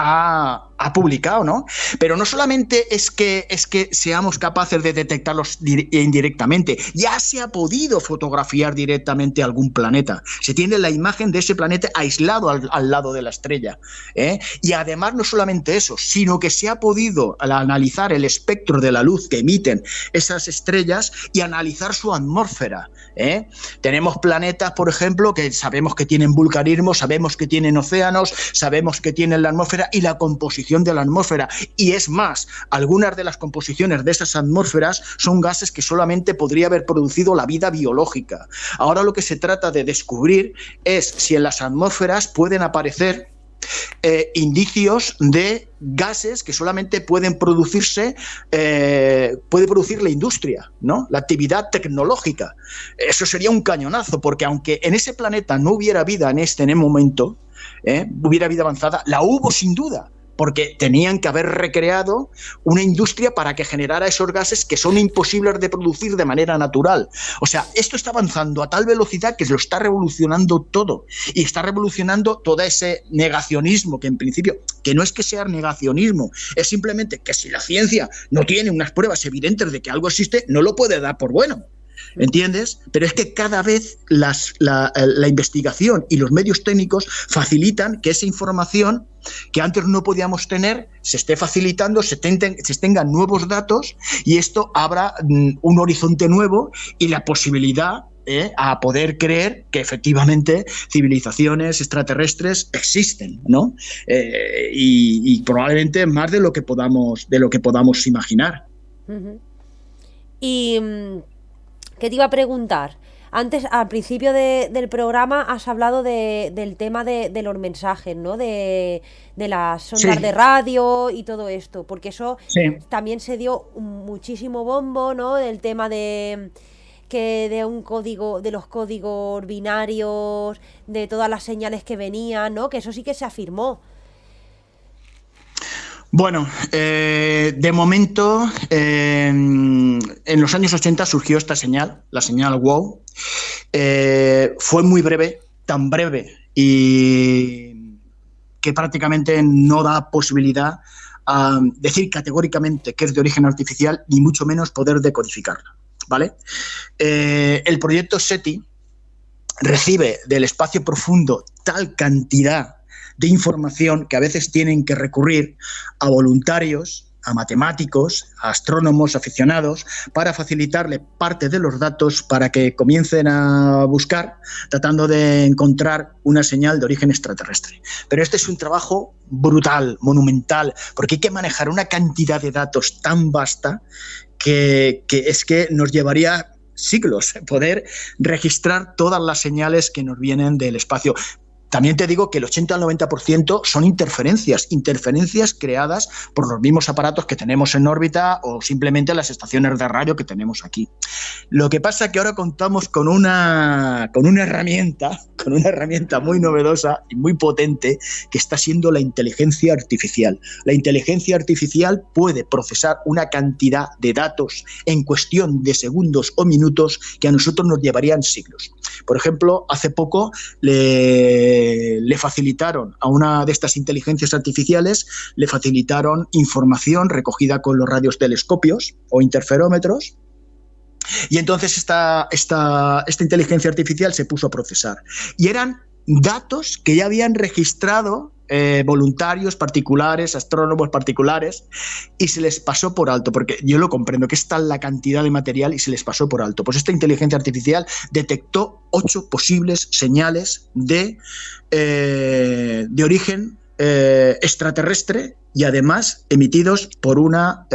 ha publicado, ¿no? Pero no solamente es que seamos capaces de detectarlos indirectamente, ya se ha podido fotografiar directamente algún planeta. Se tiene la imagen de ese planeta aislado al lado de la estrella, ¿eh? Y además no solamente eso, sino que se ha podido analizar el espectro de la luz que emiten esas estrellas y analizar su atmósfera, ¿eh? Tenemos planetas, por ejemplo, que sabemos que tienen vulcanismo, sabemos que tienen océanos, sabemos que tienen la atmósfera y la composición de la atmósfera, y es más, algunas de las composiciones de esas atmósferas son gases que solamente podría haber producido la vida biológica. Ahora lo que se trata de descubrir es si en las atmósferas pueden aparecer indicios de gases que solamente pueden producirse, puede producir la industria, ¿no? La actividad tecnológica. Eso sería un cañonazo, porque aunque en ese planeta no hubiera vida en este momento, hubiera vida avanzada, la hubo sin duda, porque tenían que haber recreado una industria para que generara esos gases que son imposibles de producir de manera natural. O sea, esto está avanzando a tal velocidad que lo está revolucionando todo, y está revolucionando todo ese negacionismo, que en principio, que no es que sea negacionismo, es simplemente que si la ciencia no tiene unas pruebas evidentes de que algo existe, no lo puede dar por bueno. ¿Entiendes? Pero es que cada vez la investigación y los medios técnicos facilitan que esa información que antes no podíamos tener se esté facilitando, se tengan nuevos datos, y esto abra un horizonte nuevo y la posibilidad a poder creer que efectivamente civilizaciones extraterrestres existen, ¿no? Y probablemente más de lo que podamos imaginar. Uh-huh. Y ¿qué te iba a preguntar? Antes, al principio del programa, has hablado del tema de los mensajes, ¿no? De las ondas Sí. de radio y todo esto, porque eso Sí. también se dio muchísimo bombo, ¿no? Del tema de un código, de los códigos binarios, de todas las señales que venían, ¿no? Que eso sí que se afirmó. Bueno, de momento, en los años 80 surgió esta señal, la señal WOW. Fue muy breve, tan breve, y que prácticamente no da posibilidad a decir categóricamente que es de origen artificial, ni mucho menos poder decodificarla, ¿vale? El proyecto SETI recibe del espacio profundo tal cantidad de información que a veces tienen que recurrir a voluntarios, a matemáticos, a astrónomos aficionados, para facilitarle parte de los datos para que comiencen a buscar, tratando de encontrar una señal de origen extraterrestre. Pero este es un trabajo brutal, monumental, porque hay que manejar una cantidad de datos tan vasta que es que nos llevaría siglos poder registrar todas las señales que nos vienen del espacio. También te digo que el 80 al 90% son interferencias creadas por los mismos aparatos que tenemos en órbita o simplemente las estaciones de radio que tenemos aquí. Lo que pasa es que ahora contamos con una herramienta muy novedosa y muy potente, que está siendo la inteligencia artificial. La inteligencia artificial puede procesar una cantidad de datos en cuestión de segundos o minutos que a nosotros nos llevarían siglos. Por ejemplo, hace poco le facilitaron a una de estas inteligencias artificiales, le facilitaron información recogida con los radiotelescopios o interferómetros, y entonces esta inteligencia artificial se puso a procesar. Y eran datos que ya habían registrado voluntarios particulares, astrónomos particulares, y se les pasó por alto, porque yo lo comprendo, que es tal la cantidad de material y se les pasó por alto. Pues esta inteligencia artificial detectó 8 posibles señales de origen extraterrestre y además emitidos por una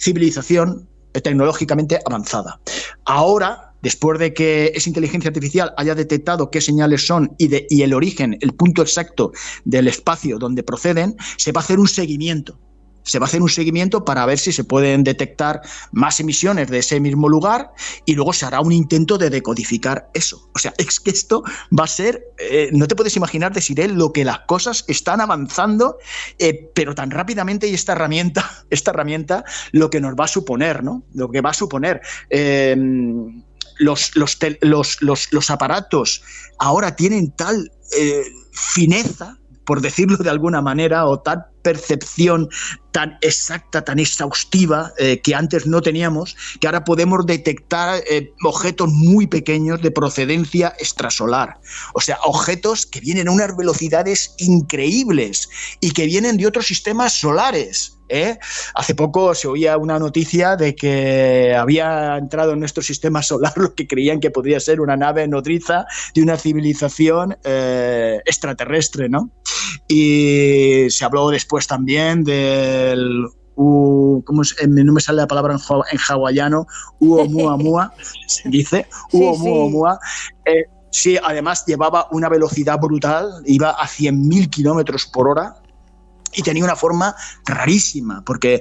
civilización tecnológicamente avanzada. Ahora, después de que esa inteligencia artificial haya detectado qué señales son y el origen, el punto exacto del espacio donde proceden, se va a hacer un seguimiento. Se va a hacer un seguimiento para ver si se pueden detectar más emisiones de ese mismo lugar y luego se hará un intento de decodificar eso. O sea, es que esto va a ser, no te puedes imaginar, Desiree, lo que las cosas están avanzando, pero tan rápidamente, y esta herramienta lo que nos va a suponer, ¿no? Lo que va a suponer. Los aparatos ahora tienen tal fineza, por decirlo de alguna manera, o tal percepción tan exacta, tan exhaustiva, que antes no teníamos, que ahora podemos detectar objetos muy pequeños de procedencia extrasolar. O sea, objetos que vienen a unas velocidades increíbles y que vienen de otros sistemas solares. Hace poco se oía una noticia de que había entrado en nuestro sistema solar lo que creían que podría ser una nave nodriza de una civilización extraterrestre, ¿no? Y se habló después también del no me sale la palabra en hawaiano, Oumuamua, se dice, Oumuamua. Sí, además llevaba una velocidad brutal, iba a 100.000 kilómetros por hora. Y tenía una forma rarísima, porque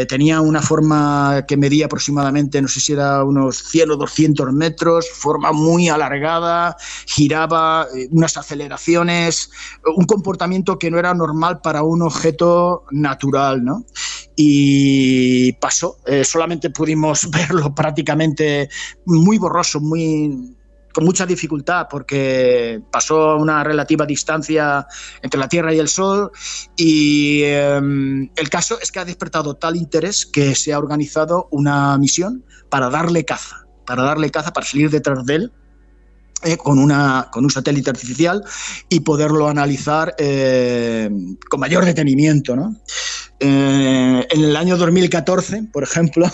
tenía una forma que medía aproximadamente, no sé si era unos 100 o 200 metros, forma muy alargada, giraba, unas aceleraciones, un comportamiento que no era normal para un objeto natural, ¿no? Y pasó, solamente pudimos verlo prácticamente muy borroso, con mucha dificultad, porque pasó a una relativa distancia entre la Tierra y el Sol, y el caso es que ha despertado tal interés que se ha organizado una misión para darle caza, para salir detrás de él con un satélite artificial y poderlo analizar con mayor detenimiento, ¿no? En el año 2014, por ejemplo,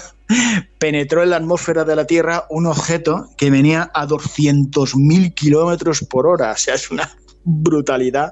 penetró en la atmósfera de la Tierra un objeto que venía a 200.000 kilómetros por hora. O sea, es una brutalidad.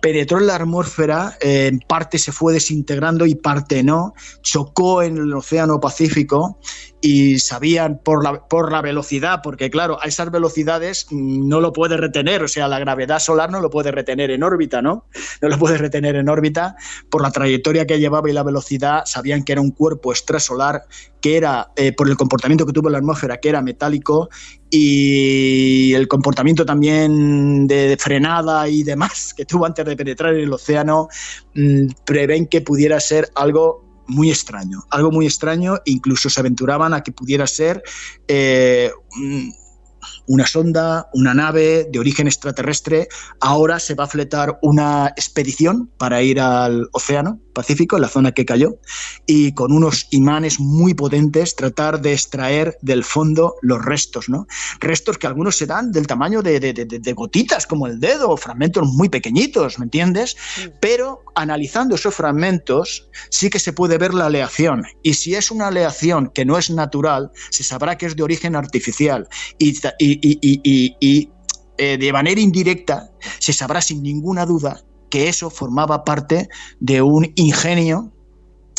Penetró en la atmósfera, en parte se fue desintegrando y parte no. Chocó en el Océano Pacífico y sabían por la velocidad, porque claro, a esas velocidades no lo puede retener, o sea, la gravedad solar no lo puede retener en órbita, ¿no? No lo puede retener en órbita. Por la trayectoria que llevaba y la velocidad, sabían que era un cuerpo extrasolar, que era, por el comportamiento que tuvo en la atmósfera, que era metálico, y el comportamiento también de frenada y demás que tuvo antes de penetrar en el océano, prevén que pudiera ser algo muy extraño, incluso se aventuraban a que pudiera ser una sonda, una nave de origen extraterrestre. Ahora se va a fletar una expedición para ir al Océano Pacífico, en la zona que cayó, y con unos imanes muy potentes tratar de extraer del fondo los restos, ¿no? Restos que algunos serán del tamaño de gotitas, como el dedo, fragmentos muy pequeñitos, ¿me entiendes? Sí. Pero analizando esos fragmentos sí que se puede ver la aleación, y si es una aleación que no es natural, se sabrá que es de origen artificial, y de manera indirecta se sabrá sin ninguna duda que eso formaba parte de un ingenio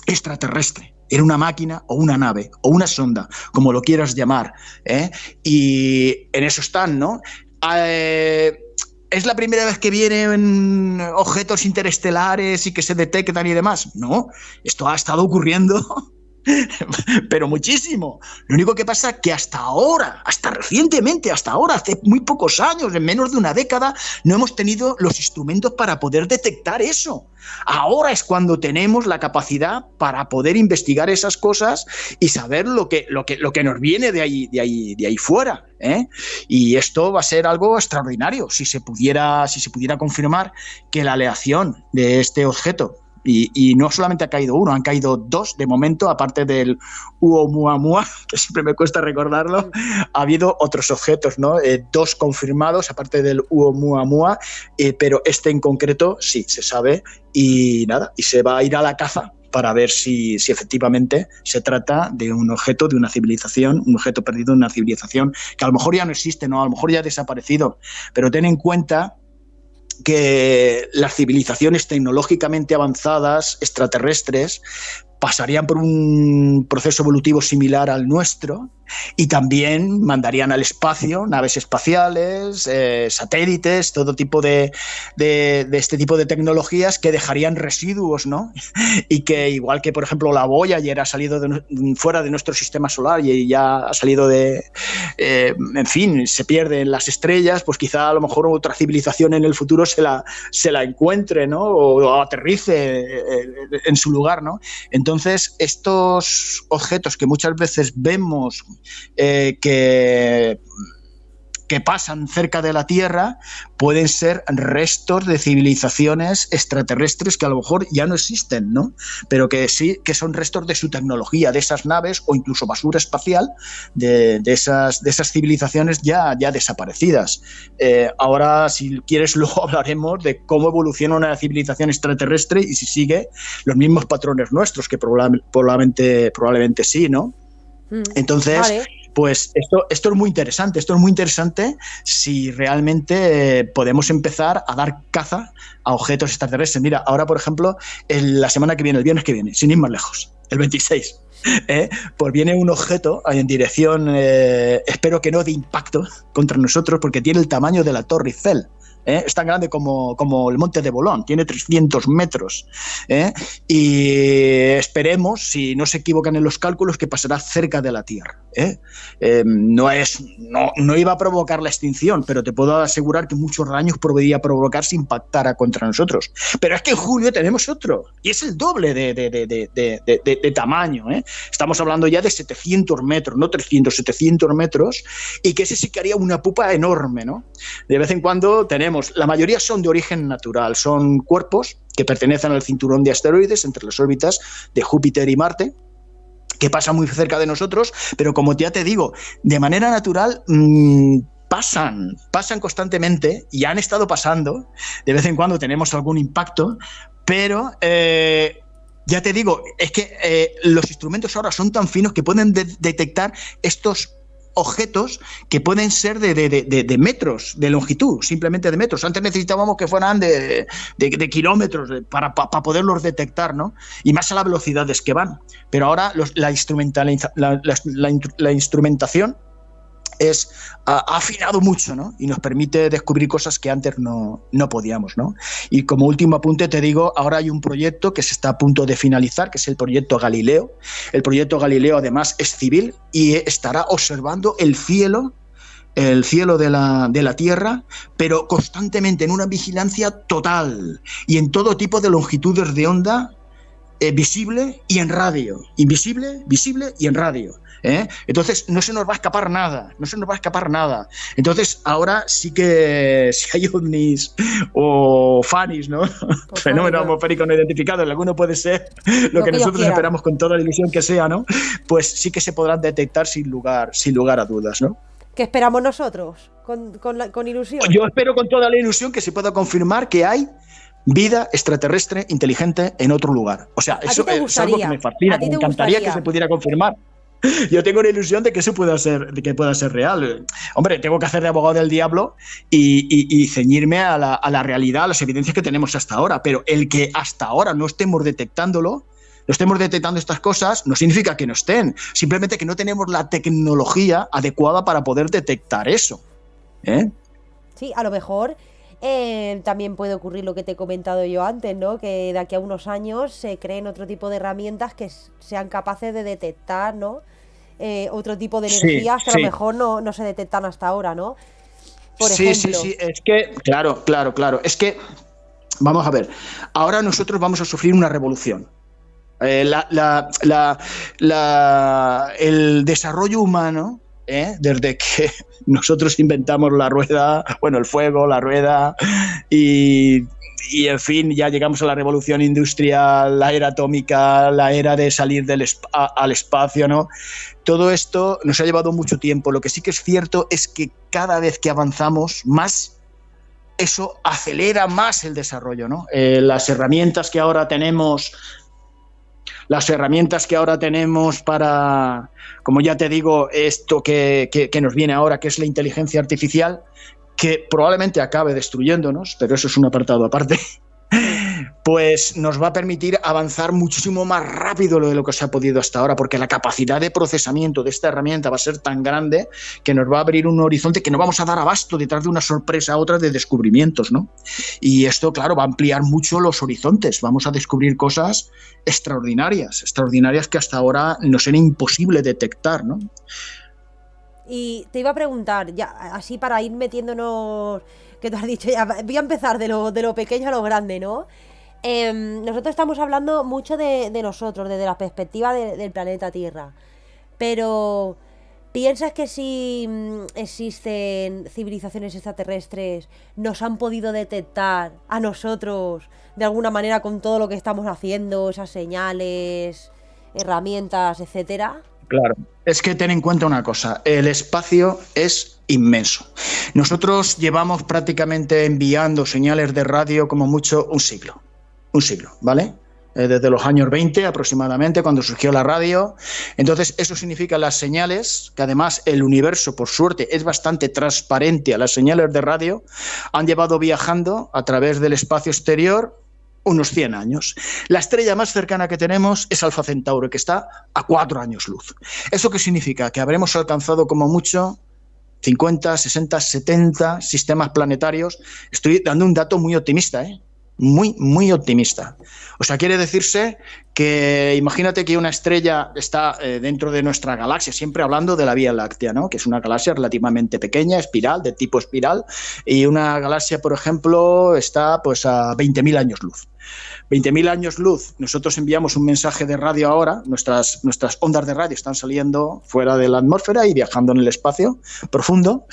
extraterrestre. Era una máquina o una nave o una sonda, como lo quieras llamar, ¿eh? Y en eso están, ¿no? ¿Es la primera vez que vienen objetos interestelares y que se detectan y demás? No, esto ha estado ocurriendo pero muchísimo. Lo único que pasa es que hasta ahora, hace muy pocos años, en menos de una década, no hemos tenido los instrumentos para poder detectar eso. Ahora es cuando tenemos la capacidad para poder investigar esas cosas y saber lo que nos viene de ahí fuera, ¿eh? Y esto va a ser algo extraordinario si se pudiera confirmar que la aleación de este objeto Y no solamente ha caído uno, han caído dos de momento, aparte del Oumuamua, que siempre me cuesta recordarlo, ha habido otros objetos, ¿no? Dos confirmados, aparte del Oumuamua, pero este en concreto sí, se sabe, y nada, y se va a ir a la caza para ver si efectivamente se trata de un objeto de una civilización, un objeto perdido de una civilización que a lo mejor ya no existe, ¿no? A lo mejor ya ha desaparecido, pero ten en cuenta que las civilizaciones tecnológicamente avanzadas, extraterrestres, pasarían por un proceso evolutivo similar al nuestro y también mandarían al espacio naves espaciales, satélites, todo tipo de este tipo de tecnologías que dejarían residuos, ¿no? Y que igual que, por ejemplo, la Voyager ha salido fuera de nuestro sistema solar y ya ha salido en fin, se pierde en las estrellas, pues quizá a lo mejor otra civilización en el futuro se la encuentre, ¿no? O aterrice en su lugar, ¿no? Entonces, estos objetos que muchas veces vemos que pasan cerca de la Tierra pueden ser restos de civilizaciones extraterrestres que a lo mejor ya no existen, ¿no? Pero que sí que son restos de su tecnología, de esas naves o incluso basura espacial de esas civilizaciones ya desaparecidas. Ahora, si quieres, luego hablaremos de cómo evoluciona una civilización extraterrestre y si sigue los mismos patrones nuestros, que probablemente sí, ¿no? Entonces, vale. Pues esto es muy interesante si realmente podemos empezar a dar caza a objetos extraterrestres. Mira, ahora, por ejemplo, la semana que viene, el viernes que viene, sin ir más lejos, el 26, pues viene un objeto en dirección, espero que no de impacto contra nosotros, porque tiene el tamaño de la Torre Eiffel. Es tan grande como el Monte de Bolón, tiene 300 metros. Y esperemos, si no se equivocan en los cálculos, que pasará cerca de la Tierra. No iba a provocar la extinción, pero te puedo asegurar que muchos daños podría provocar si impactara contra nosotros. Pero es que en julio tenemos otro, y es el doble de tamaño. Estamos hablando ya de 700 metros, no 300, 700 metros, y que ese sí que haría una pupa enorme, ¿no? De vez en cuando tenemos, la mayoría son de origen natural, son cuerpos que pertenecen al cinturón de asteroides entre las órbitas de Júpiter y Marte, que pasan muy cerca de nosotros, pero como ya te digo, de manera natural pasan constantemente y han estado pasando. De vez en cuando tenemos algún impacto, pero ya te digo, es que los instrumentos ahora son tan finos que pueden detectar estos objetos que pueden ser de metros de longitud, simplemente de metros. Antes necesitábamos que fueran de kilómetros para poderlos detectar, ¿no? Y más a las velocidades que van. Pero ahora la instrumentación ha afinado mucho, ¿no? Y nos permite descubrir cosas que antes no podíamos, ¿no? Y como último apunte te digo, ahora hay un proyecto que se está a punto de finalizar, que es el proyecto Galileo. El proyecto Galileo además es civil y estará observando el cielo de la Tierra, pero constantemente en una vigilancia total y en todo tipo de longitudes de onda, visible y en radio, invisible, visible y en radio. Entonces no se nos va a escapar nada. Entonces ahora sí que si hay ovnis o fanis, ¿no? Fenómeno atmosférico no identificado, alguno puede ser lo que nosotros esperamos con toda la ilusión que sea, ¿no? Pues sí que se podrán detectar sin lugar a dudas, ¿no? ¿Qué esperamos nosotros? Con ilusión. Yo espero con toda la ilusión que se pueda confirmar que hay vida extraterrestre inteligente en otro lugar. O sea, eso es algo que me fascina, me encantaría que se pudiera confirmar. Yo tengo la ilusión de que eso pueda ser real. Hombre, tengo que hacer de abogado del diablo y ceñirme a la realidad, a las evidencias que tenemos hasta ahora. Pero el que hasta ahora no estemos detectando estas cosas, no significa que no estén. Simplemente que no tenemos la tecnología adecuada para poder detectar eso. Sí, a lo mejor también puede ocurrir lo que te he comentado yo antes, ¿no? Que de aquí a unos años se creen otro tipo de herramientas que sean capaces de detectar, ¿no? Otro tipo de energías que a lo mejor no se detectan hasta ahora, ¿no? Por ejemplo. Sí, es que, claro. Es que, vamos a ver, ahora nosotros vamos a sufrir una revolución. El desarrollo humano, desde que nosotros inventamos la rueda, bueno, el fuego, la rueda y y en fin, ya llegamos a la revolución industrial, la era atómica, la era de salir al espacio, ¿no? Todo esto nos ha llevado mucho tiempo. Lo que sí que es cierto es que cada vez que avanzamos más, eso acelera más el desarrollo, ¿no? Las herramientas que ahora tenemos para, como ya te digo, esto que nos viene ahora, que es la inteligencia artificial, que probablemente acabe destruyéndonos, pero eso es un apartado aparte, pues nos va a permitir avanzar muchísimo más rápido de lo que se ha podido hasta ahora, porque la capacidad de procesamiento de esta herramienta va a ser tan grande que nos va a abrir un horizonte que no vamos a dar abasto detrás de una sorpresa a otra de descubrimientos, ¿no? Y esto, claro, va a ampliar mucho los horizontes. Vamos a descubrir cosas extraordinarias que hasta ahora nos era imposible detectar, ¿no? Y te iba a preguntar, ya así para ir metiéndonos, que tú has dicho, ya voy a empezar de lo pequeño a lo grande, ¿no? Nosotros estamos hablando mucho de nosotros, desde la perspectiva del planeta Tierra, pero ¿piensas que si existen civilizaciones extraterrestres nos han podido detectar a nosotros de alguna manera con todo lo que estamos haciendo, esas señales, herramientas, etcétera? Claro, es que ten en cuenta una cosa, el espacio es inmenso. Nosotros llevamos prácticamente enviando señales de radio como mucho un siglo, ¿vale? Desde los años 20 aproximadamente, cuando surgió la radio. Entonces, eso significa las señales, que además el universo, por suerte, es bastante transparente a las señales de radio, han llevado viajando a través del espacio exterior unos 100 años. La estrella más cercana que tenemos es Alfa Centauro, que está a 4 años luz. ¿Eso qué significa? Que habremos alcanzado como mucho 50, 60, 70 sistemas planetarios. Estoy dando un dato muy optimista, ¿eh? Muy optimista. O sea, quiere decirse que imagínate que una estrella está dentro de nuestra galaxia, siempre hablando de la Vía Láctea, ¿no? Que es una galaxia relativamente pequeña, espiral, de tipo espiral, y una galaxia, por ejemplo, está pues a 20.000 años luz. 20.000 años luz, nosotros enviamos un mensaje de radio ahora, nuestras ondas de radio están saliendo fuera de la atmósfera y viajando en el espacio profundo,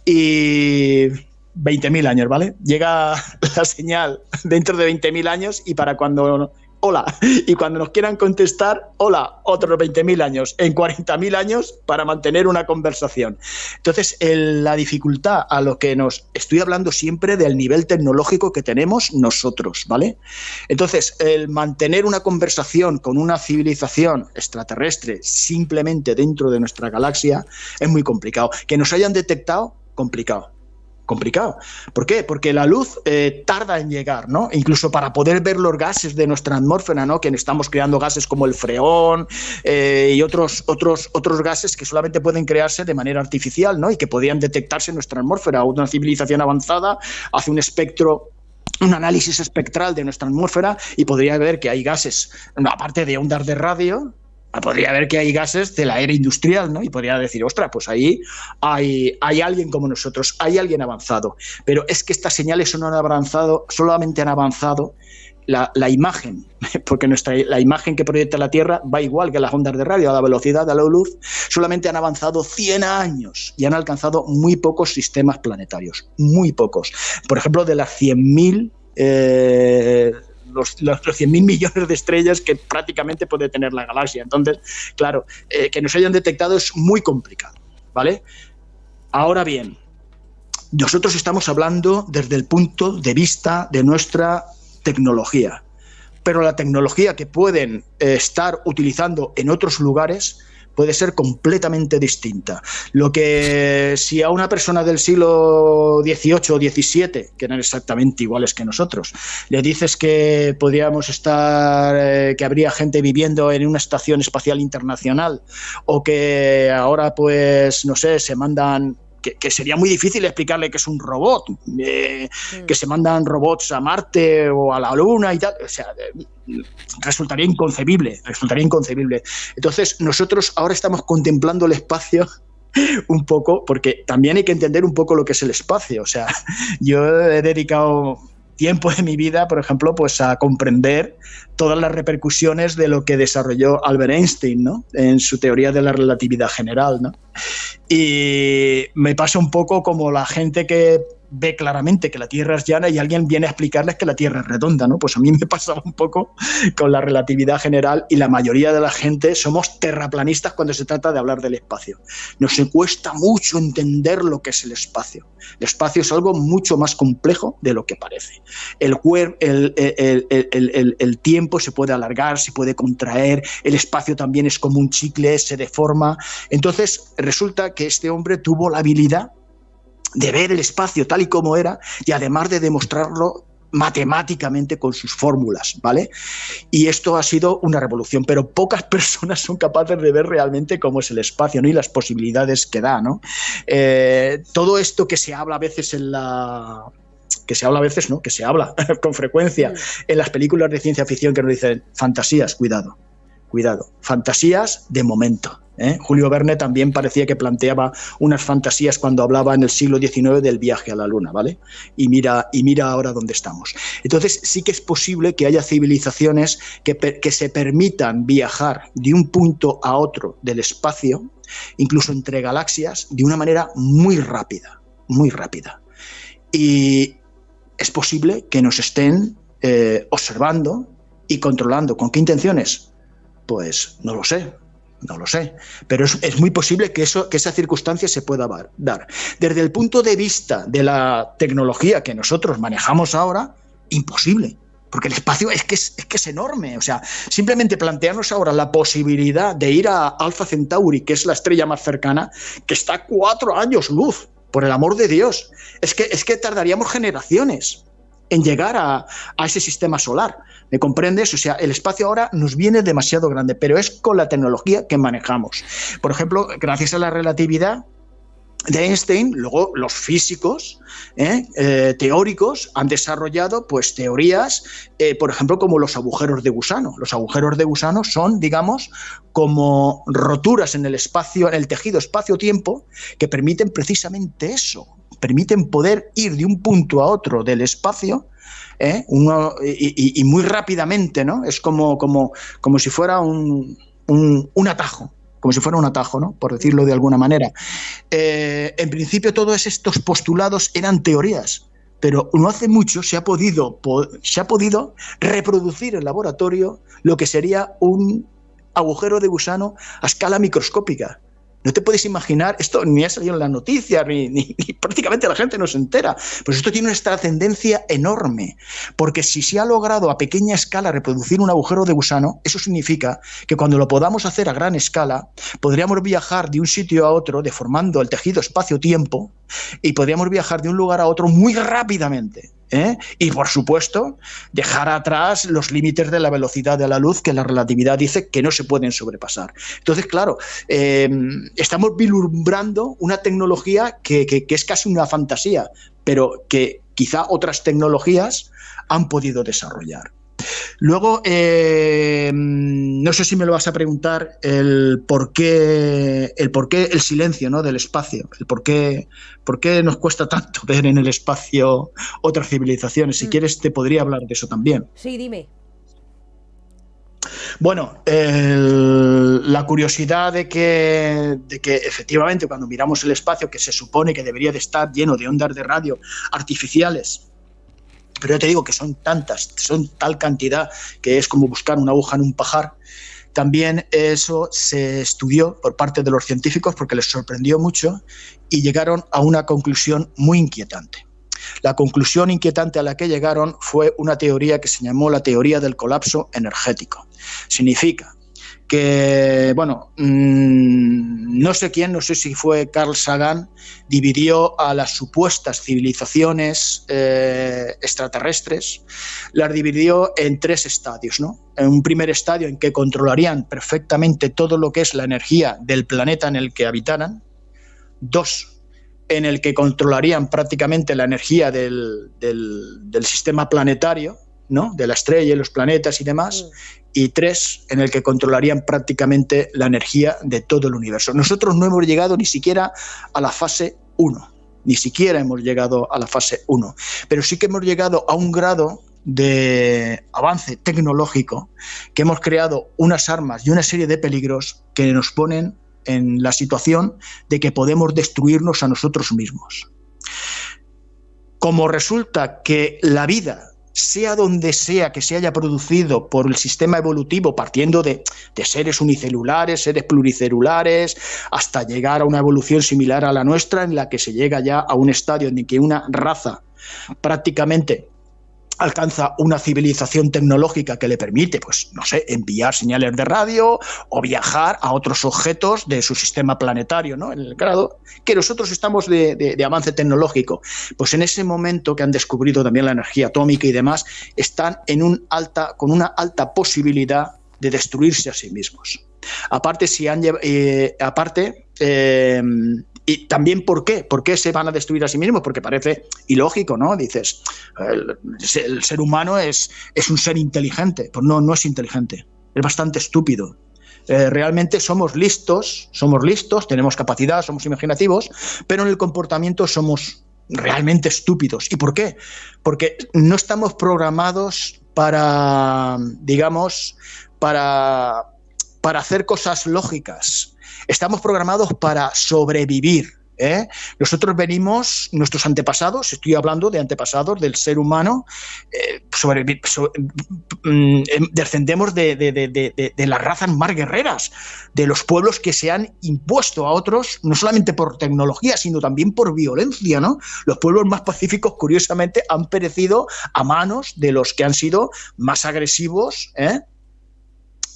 y 20.000 años, ¿vale? Llega la señal dentro de 20.000 años y para cuando... Hola, y cuando nos quieran contestar, hola, otros 20.000 años, en 40.000 años para mantener una conversación. Entonces, la dificultad a lo que estoy hablando siempre del nivel tecnológico que tenemos nosotros, ¿vale? Entonces, el mantener una conversación con una civilización extraterrestre simplemente dentro de nuestra galaxia es muy complicado. Que nos hayan detectado, complicado. ¿Por qué? Porque la luz tarda en llegar, ¿no? Incluso para poder ver los gases de nuestra atmósfera, ¿no? Que estamos creando gases como el freón y otros gases que solamente pueden crearse de manera artificial, ¿no? Y que podrían detectarse en nuestra atmósfera. Una civilización avanzada hace un análisis espectral de nuestra atmósfera y podría ver que hay gases, aparte de ondas de radio, podría ver que hay gases de la era industrial, ¿no? Y podría decir, ostras, pues ahí hay alguien como nosotros, hay alguien avanzado. Pero es que estas señales solamente han avanzado la imagen, porque la imagen que proyecta la Tierra va igual que las ondas de radio, a la velocidad de la luz, solamente han avanzado 100 años y han alcanzado muy pocos sistemas planetarios, muy pocos. Por ejemplo, de las 100.000... los 100.000 millones de estrellas que prácticamente puede tener la galaxia. Entonces, claro, que nos hayan detectado es muy complicado, ¿vale? Ahora bien, nosotros estamos hablando desde el punto de vista de nuestra tecnología, pero la tecnología que pueden estar utilizando en otros lugares puede ser completamente distinta. Lo que si a una persona del siglo XVIII o XVII, que eran exactamente iguales que nosotros, le dices que podríamos estar, que habría gente viviendo en una estación espacial internacional, o que ahora, pues, no sé, se mandan... Que sería muy difícil explicarle que es un robot, que se mandan robots a Marte o a la Luna y tal, o sea, resultaría inconcebible. Entonces, nosotros ahora estamos contemplando el espacio un poco, porque también hay que entender un poco lo que es el espacio. O sea, yo he dedicado tiempo de mi vida, por ejemplo, pues a comprender todas las repercusiones de lo que desarrolló Albert Einstein, ¿no? En su teoría de la relatividad general, ¿no? Y me pasa un poco como la gente que ve claramente que la Tierra es llana y alguien viene a explicarles que la Tierra es redonda, ¿no? Pues a mí me pasaba un poco con la relatividad general y la mayoría de la gente somos terraplanistas cuando se trata de hablar del espacio. Nos cuesta mucho entender lo que es el espacio. El espacio es algo mucho más complejo de lo que parece. El tiempo se puede alargar, se puede contraer, el espacio también es como un chicle, se deforma. Entonces resulta que este hombre tuvo la habilidad de ver el espacio tal y como era y además de demostrarlo matemáticamente con sus fórmulas, ¿vale? Y esto ha sido una revolución, pero pocas personas son capaces de ver realmente cómo es el espacio, ¿no? Y las posibilidades que da, ¿no? Todo esto que se habla a veces ¿no? Que se habla con frecuencia en las películas de ciencia ficción que nos dicen fantasías, cuidado, fantasías de momento. Julio Verne también parecía que planteaba unas fantasías cuando hablaba en el siglo XIX del viaje a la Luna, ¿vale? Y mira ahora dónde estamos. Entonces sí que es posible que haya civilizaciones que se permitan viajar de un punto a otro del espacio, incluso entre galaxias, de una manera muy rápida, muy rápida. Y es posible que nos estén observando y controlando. ¿Con qué intenciones? Pues no lo sé, pero es muy posible que esa circunstancia se pueda dar. Desde el punto de vista de la tecnología que nosotros manejamos ahora, imposible, porque el espacio es que es enorme. O sea, simplemente plantearnos ahora la posibilidad de ir a Alpha Centauri, que es la estrella más cercana, que está a 4 años luz, por el amor de Dios. Es que tardaríamos generaciones en llegar a ese sistema solar. ¿Me comprendes? O sea, el espacio ahora nos viene demasiado grande, pero es con la tecnología que manejamos. Por ejemplo, gracias a la relatividad de Einstein, luego los físicos teóricos han desarrollado pues teorías, por ejemplo, como los agujeros de gusano. Los agujeros de gusano son, digamos, como roturas en el espacio, en el tejido espacio-tiempo, que permiten precisamente eso, permiten poder ir de un punto a otro del espacio, y muy rápidamente, ¿no? Es como si fuera un atajo. Como si fuera un atajo, ¿no? Por decirlo de alguna manera. En principio todos estos postulados eran teorías, pero no hace mucho se ha podido reproducir en laboratorio lo que sería un agujero de gusano a escala microscópica. No te puedes imaginar, esto ni ha salido en las noticias, ni prácticamente la gente no se entera. Pues esto tiene una trascendencia enorme, porque si se ha logrado a pequeña escala reproducir un agujero de gusano, eso significa que cuando lo podamos hacer a gran escala, podríamos viajar de un sitio a otro, deformando el tejido espacio-tiempo, y podríamos viajar de un lugar a otro muy rápidamente. Y por supuesto dejar atrás los límites de la velocidad de la luz, que la relatividad dice que no se pueden sobrepasar. Entonces, claro, estamos vislumbrando una tecnología que es casi una fantasía, pero que quizá otras tecnologías han podido desarrollar. Luego, no sé si me lo vas a preguntar, el por qué el silencio, ¿no? Del espacio, el por qué nos cuesta tanto ver en el espacio otras civilizaciones. Si quieres, te podría hablar de eso también. Sí, dime. Bueno, la curiosidad de que efectivamente cuando miramos el espacio, que se supone que debería de estar lleno de ondas de radio artificiales, pero yo te digo que son tantas, son tal cantidad que es como buscar una aguja en un pajar. También eso se estudió por parte de los científicos porque les sorprendió mucho y llegaron a una conclusión muy inquietante. La conclusión inquietante a la que llegaron fue una teoría que se llamó la teoría del colapso energético. Significa que, bueno, no sé si fue Carl Sagan, dividió a las supuestas civilizaciones extraterrestres, las dividió en 3 estadios, ¿no? En un primer estadio en que controlarían perfectamente todo lo que es la energía del planeta en el que habitaran. 2, en el que controlarían prácticamente la energía del sistema planetario, ¿no? De la estrella y los planetas y demás. Y 3, en el que controlarían prácticamente la energía de todo el universo. Nosotros no hemos llegado ni siquiera a la fase 1, ni siquiera hemos llegado a la fase 1, pero sí que hemos llegado a un grado de avance tecnológico que hemos creado unas armas y una serie de peligros que nos ponen en la situación de que podemos destruirnos a nosotros mismos. como resulta que la vida, sea donde sea que se haya producido por el sistema evolutivo, partiendo de seres unicelulares, seres pluricelulares, hasta llegar a una evolución similar a la nuestra, en la que se llega ya a un estadio en que una raza prácticamente alcanza una civilización tecnológica que le permite, pues, no sé, enviar señales de radio o viajar a otros objetos de su sistema planetario, ¿no? En el grado que nosotros estamos de avance tecnológico. Pues en ese momento que han descubierto también la energía atómica y demás, están con una alta posibilidad de destruirse a sí mismos. Aparte, y también, ¿por qué? ¿Por qué se van a destruir a sí mismos? Porque parece ilógico, ¿no? Dices, el ser humano es un ser inteligente. Pues no es inteligente. Es bastante estúpido. Realmente somos listos, tenemos capacidad, somos imaginativos, pero en el comportamiento somos realmente estúpidos. ¿Y por qué? Porque no estamos programados para, digamos, para hacer cosas lógicas. Estamos programados para sobrevivir, ¿eh? Nosotros venimos, nuestros antepasados, estoy hablando de antepasados del ser humano, descendemos de las razas más guerreras, de los pueblos que se han impuesto a otros, no solamente por tecnología, sino también por violencia, ¿no? Los pueblos más pacíficos, curiosamente, han perecido a manos de los que han sido más agresivos,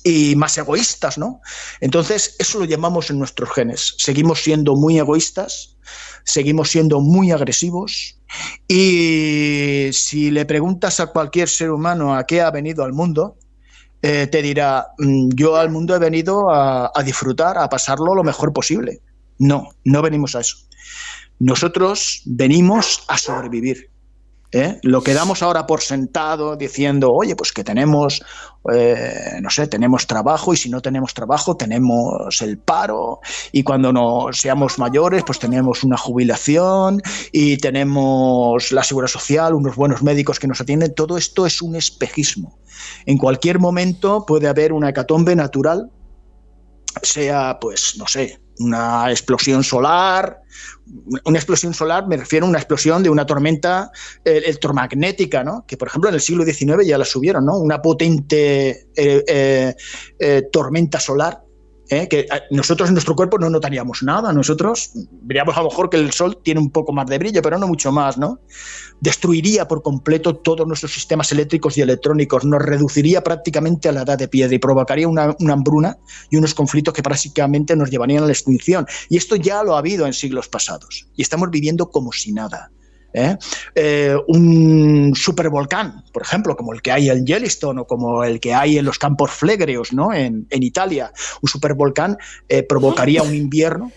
y más egoístas, ¿no? Entonces, eso lo llamamos en nuestros genes. Seguimos siendo muy egoístas, seguimos siendo muy agresivos, y si le preguntas a cualquier ser humano a qué ha venido al mundo, te dirá, yo al mundo he venido a disfrutar, a pasarlo lo mejor posible. No venimos a eso. Nosotros venimos a sobrevivir. Lo que damos ahora por sentado diciendo, oye, pues que tenemos, no sé, tenemos trabajo, y si no tenemos trabajo tenemos el paro, y cuando no seamos mayores pues tenemos una jubilación y tenemos la seguridad social, unos buenos médicos que nos atienden. Todo esto es un espejismo. En cualquier momento puede haber una hecatombe natural, sea, pues, no sé, una explosión solar. Una explosión solar, me refiero a una explosión de una tormenta electromagnética, ¿no? Que por ejemplo en el siglo XIX ya la subieron, ¿no? Una potente tormenta solar, que nosotros en nuestro cuerpo no notaríamos nada. Nosotros veríamos a lo mejor que el sol tiene un poco más de brillo, pero no mucho más, ¿no? Destruiría por completo todos nuestros sistemas eléctricos y electrónicos, nos reduciría prácticamente a la edad de piedra y provocaría una hambruna y unos conflictos que prácticamente nos llevarían a la extinción. Y esto ya lo ha habido en siglos pasados y estamos viviendo como si nada. Un supervolcán, por ejemplo, como el que hay en Yellowstone o como el que hay en los Campos Flegreos, ¿no? en Italia, un supervolcán provocaría un invierno,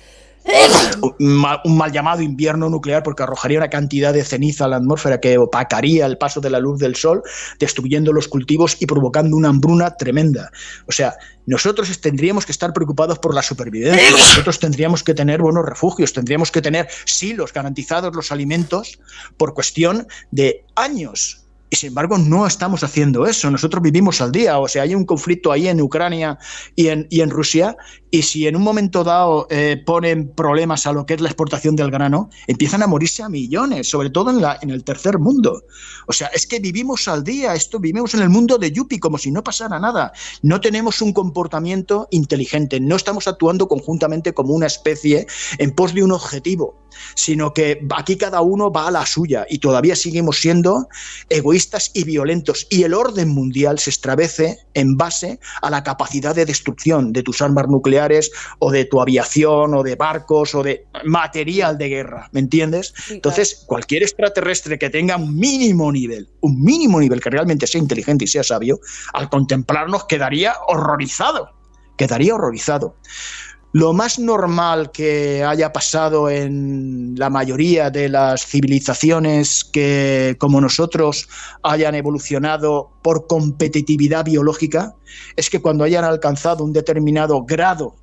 un mal llamado invierno nuclear, porque arrojaría una cantidad de ceniza a la atmósfera que opacaría el paso de la luz del sol, destruyendo los cultivos y provocando una hambruna tremenda. O sea, nosotros tendríamos que estar preocupados por la supervivencia, nosotros tendríamos que tener buenos refugios, tendríamos que tener silos garantizados los alimentos por cuestión de años. Y sin embargo no estamos haciendo eso. Nosotros vivimos al día. O sea, hay un conflicto ahí en Ucrania y en Rusia, y si en un momento dado ponen problemas a lo que es la exportación del grano, empiezan a morirse a millones, sobre todo en el tercer mundo. O sea, es que vivimos al día. Vivimos en el mundo de Yuppie, como si no pasara nada. No tenemos un comportamiento inteligente, no estamos actuando conjuntamente como una especie en pos de un objetivo, sino que aquí cada uno va a la suya, y todavía seguimos siendo egoístas y violentos, y el orden mundial se establece en base a la capacidad de destrucción de tus armas nucleares, o de tu aviación, o de barcos, o de material de guerra, ¿me entiendes? Sí, claro. Entonces, cualquier extraterrestre que tenga un mínimo nivel, que realmente sea inteligente y sea sabio, al contemplarnos quedaría horrorizado. Lo más normal que haya pasado en la mayoría de las civilizaciones que, como nosotros, hayan evolucionado por competitividad biológica, es que cuando hayan alcanzado un determinado grado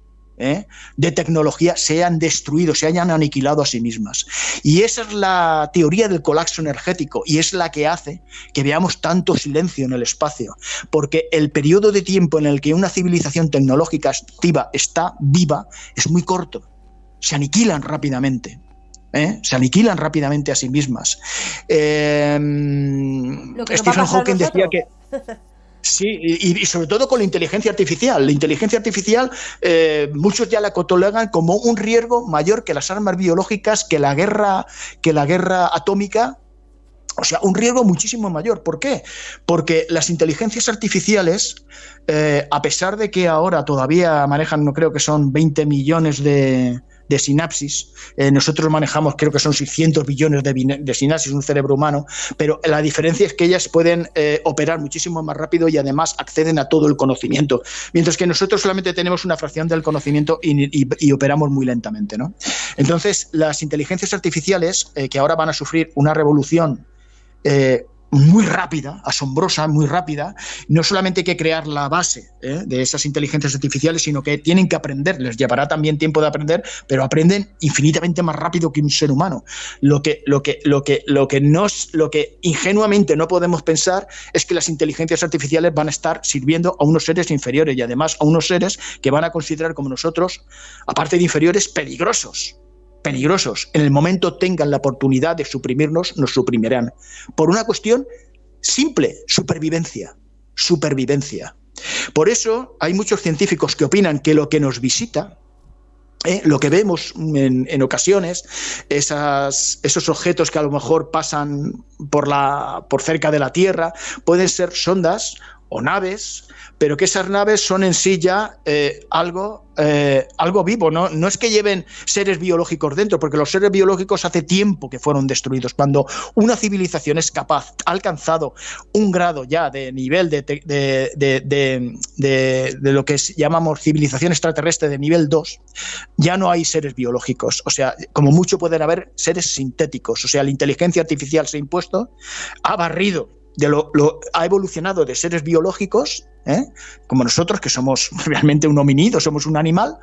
de tecnología se hayan destruido, se hayan aniquilado a sí mismas. Y esa es la teoría del colapso energético, y es la que hace que veamos tanto silencio en el espacio, porque el periodo de tiempo en el que una civilización tecnológica activa está viva es muy corto, se aniquilan rápidamente. Se aniquilan rápidamente a sí mismas. Stephen Hawking decía que... Sí, y sobre todo con la inteligencia artificial. La inteligencia artificial, muchos ya la catalogan como un riesgo mayor que las armas biológicas, que la guerra atómica. O sea, un riesgo muchísimo mayor. ¿Por qué? Porque las inteligencias artificiales, a pesar de que ahora todavía manejan, no creo que son 20 millones de sinapsis, nosotros manejamos, creo que son 600 billones de sinapsis, un cerebro humano, pero la diferencia es que ellas pueden operar muchísimo más rápido y además acceden a todo el conocimiento, mientras que nosotros solamente tenemos una fracción del conocimiento y operamos muy lentamente, ¿no? Entonces, las inteligencias artificiales, que ahora van a sufrir una revolución muy rápida, asombrosa, muy rápida, no solamente hay que crear la base de esas inteligencias artificiales, sino que tienen que aprender, les llevará también tiempo de aprender, pero aprenden infinitamente más rápido que un ser humano. Lo que ingenuamente no podemos pensar es que las inteligencias artificiales van a estar sirviendo a unos seres inferiores y además a unos seres que van a considerar como nosotros, aparte de inferiores, peligrosos. En el momento tengan la oportunidad de suprimirnos, nos suprimirán. Por una cuestión simple, supervivencia. Por eso hay muchos científicos que opinan que lo que nos visita, lo que vemos en ocasiones, esos objetos que a lo mejor pasan por cerca de la Tierra, pueden ser sondas o naves, pero que esas naves son en sí ya algo vivo, ¿no? No es que lleven seres biológicos dentro, porque los seres biológicos hace tiempo que fueron destruidos. Cuando una civilización es capaz, ha alcanzado un grado ya de nivel de lo que llamamos civilización extraterrestre de nivel 2, ya no hay seres biológicos. O sea, como mucho pueden haber seres sintéticos. O sea, la inteligencia artificial se ha impuesto, ha barrido, ha evolucionado de seres biológicos, como nosotros, que somos realmente un homínido, somos un animal,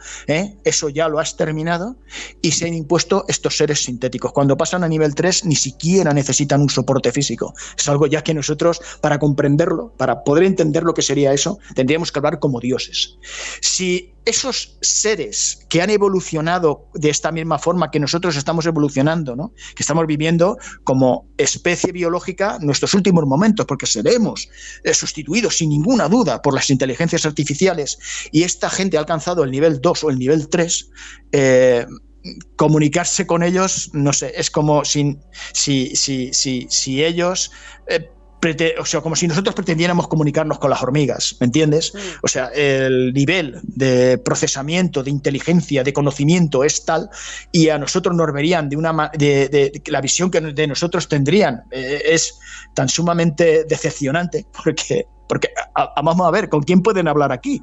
eso ya lo ha exterminado, y se han impuesto estos seres sintéticos. Cuando pasan a nivel 3 ni siquiera necesitan un soporte físico. Es algo ya que nosotros, para comprenderlo, para poder entender lo que sería eso, tendríamos que hablar como dioses. Si esos seres que han evolucionado de esta misma forma que nosotros estamos evolucionando, ¿no?, que estamos viviendo como especie biológica nuestros últimos momentos, porque seremos sustituidos sin ninguna duda por las inteligencias artificiales, y esta gente ha alcanzado el nivel 2 o el nivel 3, comunicarse con ellos, no sé, es como si ellos... o sea, como si nosotros pretendiéramos comunicarnos con las hormigas, ¿me entiendes? O sea, el nivel de procesamiento, de inteligencia, de conocimiento es tal, y a nosotros nos verían de la visión que de nosotros tendrían es tan sumamente decepcionante, porque vamos a ver, ¿con quién pueden hablar aquí?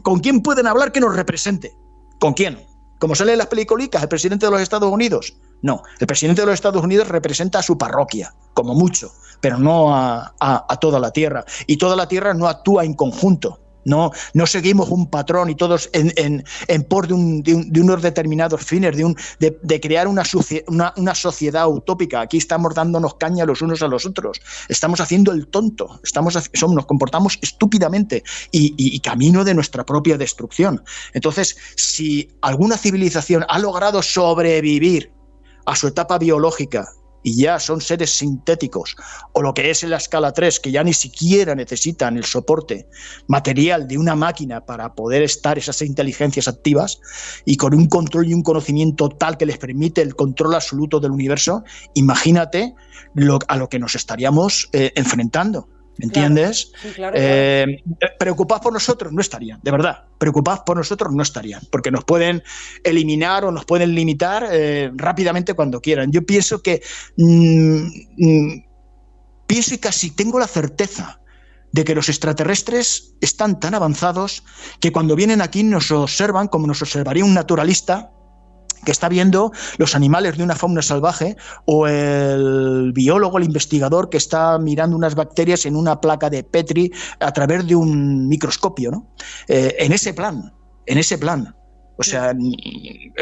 ¿Con quién pueden hablar que nos represente? ¿Con quién? Como sale en las peliculicas, ¿el presidente de los Estados Unidos? No, el presidente de los Estados Unidos representa a su parroquia, como mucho, pero no a toda la Tierra. Y toda la Tierra no actúa en conjunto. No seguimos un patrón y todos en pos de unos determinados fines, de crear una sociedad utópica. Aquí estamos dándonos caña los unos a los otros. Estamos haciendo el tonto. Nos comportamos estúpidamente y camino de nuestra propia destrucción. Entonces, si alguna civilización ha logrado sobrevivir a su etapa biológica y ya son seres sintéticos, o lo que es en la escala 3, que ya ni siquiera necesitan el soporte material de una máquina para poder estar esas inteligencias activas, y con un control y un conocimiento tal que les permite el control absoluto del universo, imagínate a lo que nos estaríamos enfrentando. ¿Me entiendes? Claro. Sí, claro. Preocupados por nosotros no estarían, de verdad. Preocupados por nosotros no estarían, porque nos pueden eliminar o nos pueden limitar rápidamente cuando quieran. Yo pienso que pienso y casi tengo la certeza de que los extraterrestres están tan avanzados que cuando vienen aquí nos observan como nos observaría un naturalista que está viendo los animales de una fauna salvaje, o el biólogo, el investigador que está mirando unas bacterias en una placa de Petri a través de un microscopio, ¿no? En ese plan. O sea,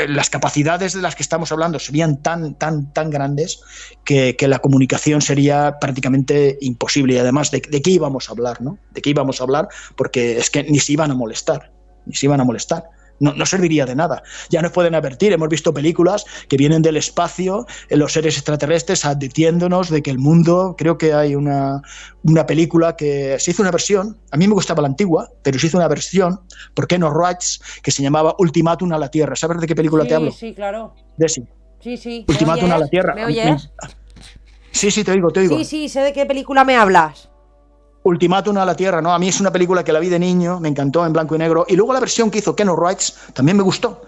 las capacidades de las que estamos hablando serían tan grandes que la comunicación sería prácticamente imposible. Y además, ¿de qué íbamos a hablar, no? ¿De qué íbamos a hablar? Porque es que ni se iban a molestar. No serviría de nada. Ya nos pueden advertir, hemos visto películas que vienen del espacio, los seres extraterrestres advirtiéndonos de que el mundo, creo que hay una película que se hizo una versión, a mí me gustaba la antigua, pero se hizo una versión por Ken Roach que se llamaba Ultimátum a la Tierra. ¿Sabes de qué película te hablo? Sí, claro. De sí. Sí. Ultimátum a la Tierra. ¿Me oyes? Sí, te oigo. Sí, sé de qué película me hablas. Ultimátum a la Tierra, ¿no? A mí es una película que la vi de niño, me encantó en blanco y negro, y luego la versión que hizo Ken Roach también me gustó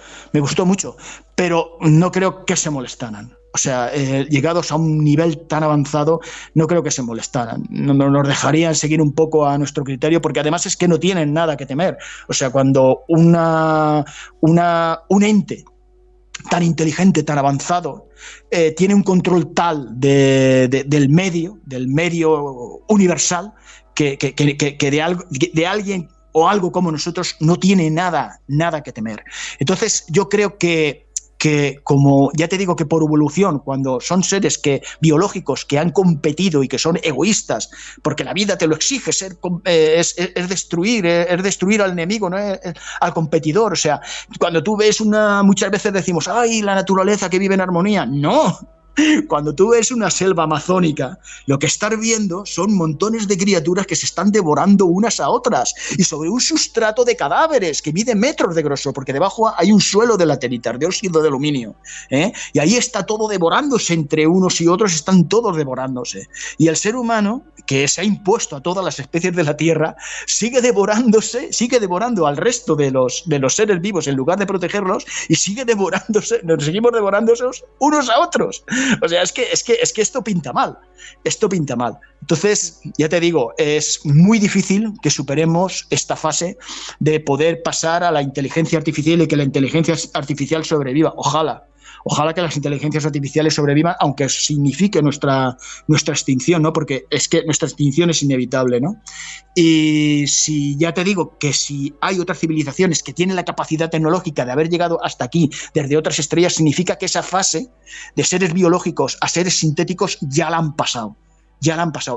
mucho, pero no creo que se molestaran. O sea, llegados a un nivel tan avanzado, no creo que se molestaran. Nos dejarían seguir un poco a nuestro criterio, porque además es que no tienen nada que temer. O sea, cuando un ente tan inteligente, tan avanzado, tiene un control tal del medio universal, que de alguien o algo como nosotros no tiene nada que temer. Entonces yo creo que como ya te digo, que por evolución, cuando son seres biológicos que han competido y que son egoístas, porque la vida te lo exige, es destruir al enemigo, ¿no? Al competidor. O sea, cuando tú ves muchas veces decimos, ¡ay, la naturaleza que vive en armonía! ¡No! Cuando tú ves una selva amazónica, lo que estás viendo son montones de criaturas que se están devorando unas a otras, y sobre un sustrato de cadáveres que mide metros de grosor, porque debajo hay un suelo de lateritas, de óxido de aluminio, y ahí está todo devorándose, entre unos y otros están todos devorándose. Y el ser humano, que se ha impuesto a todas las especies de la Tierra, sigue devorando al resto de los seres vivos en lugar de protegerlos, y nos seguimos devorándose unos a otros. O sea, es que esto pinta mal. Entonces, ya te digo, es muy difícil que superemos esta fase de poder pasar a la inteligencia artificial y que la inteligencia artificial sobreviva. Ojalá que las inteligencias artificiales sobrevivan, aunque signifique nuestra extinción, ¿no? Porque es que nuestra extinción es inevitable, ¿no? Y ya te digo que si hay otras civilizaciones que tienen la capacidad tecnológica de haber llegado hasta aquí desde otras estrellas, significa que esa fase de seres biológicos a seres sintéticos ya la han pasado.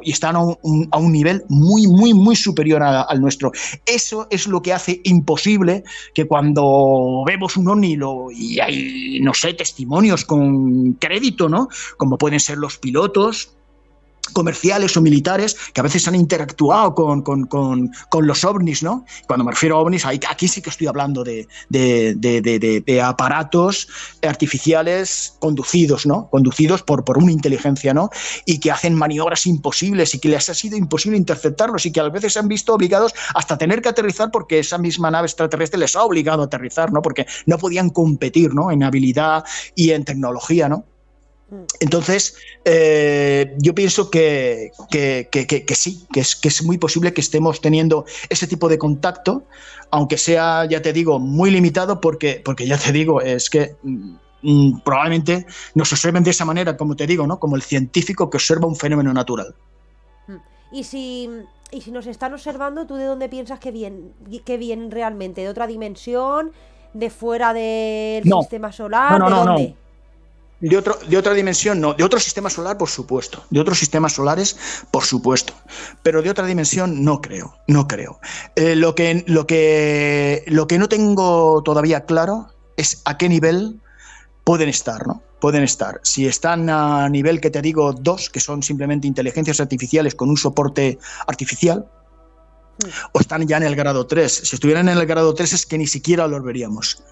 Y están a un nivel muy, muy, muy superior al nuestro. Eso es lo que hace imposible que cuando vemos un ovni y hay, no sé, testimonios con crédito, ¿no? Como pueden ser los pilotos comerciales o militares que a veces han interactuado con los ovnis, ¿no? Cuando me refiero a ovnis, aquí sí que estoy hablando de aparatos artificiales conducidos, ¿no? Conducidos por una inteligencia, ¿no? Y que hacen maniobras imposibles y que les ha sido imposible interceptarlos y que a veces se han visto obligados hasta tener que aterrizar porque esa misma nave extraterrestre les ha obligado a aterrizar, ¿no? Porque no podían competir, ¿no? En habilidad y en tecnología, ¿no? Entonces, yo pienso que sí, que es muy posible que estemos teniendo ese tipo de contacto, aunque sea, ya te digo, muy limitado, porque ya te digo, es que probablemente nos observen de esa manera, como te digo, ¿no? Como el científico que observa un fenómeno natural. Y si nos están observando, ¿tú de dónde piensas que vienen realmente? ¿De otra dimensión? ¿De fuera del sistema solar? ¿De dónde? No. De otra dimensión, no. De otro sistema solar, por supuesto. De otros sistemas solares, por supuesto. Pero de otra dimensión, no creo. Lo que no tengo todavía claro es a qué nivel pueden estar, ¿no? Si están a nivel, que te digo, 2, que son simplemente inteligencias artificiales con un soporte artificial, o están ya en el grado 3. Si estuvieran en el grado 3 es que ni siquiera los veríamos.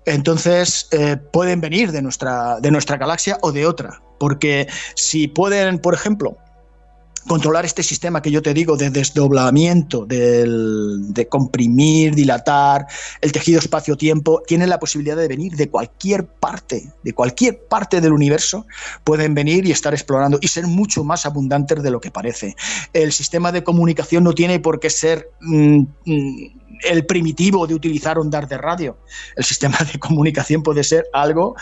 Entonces pueden venir de nuestra galaxia o de otra, porque si pueden, por ejemplo, controlar este sistema que yo te digo de desdoblamiento, de comprimir, dilatar el tejido espacio-tiempo, tienen la posibilidad de venir de cualquier parte del universo, pueden venir y estar explorando y ser mucho más abundantes de lo que parece. El sistema de comunicación no tiene por qué ser el primitivo de utilizar ondas de radio. El sistema de comunicación puede ser algo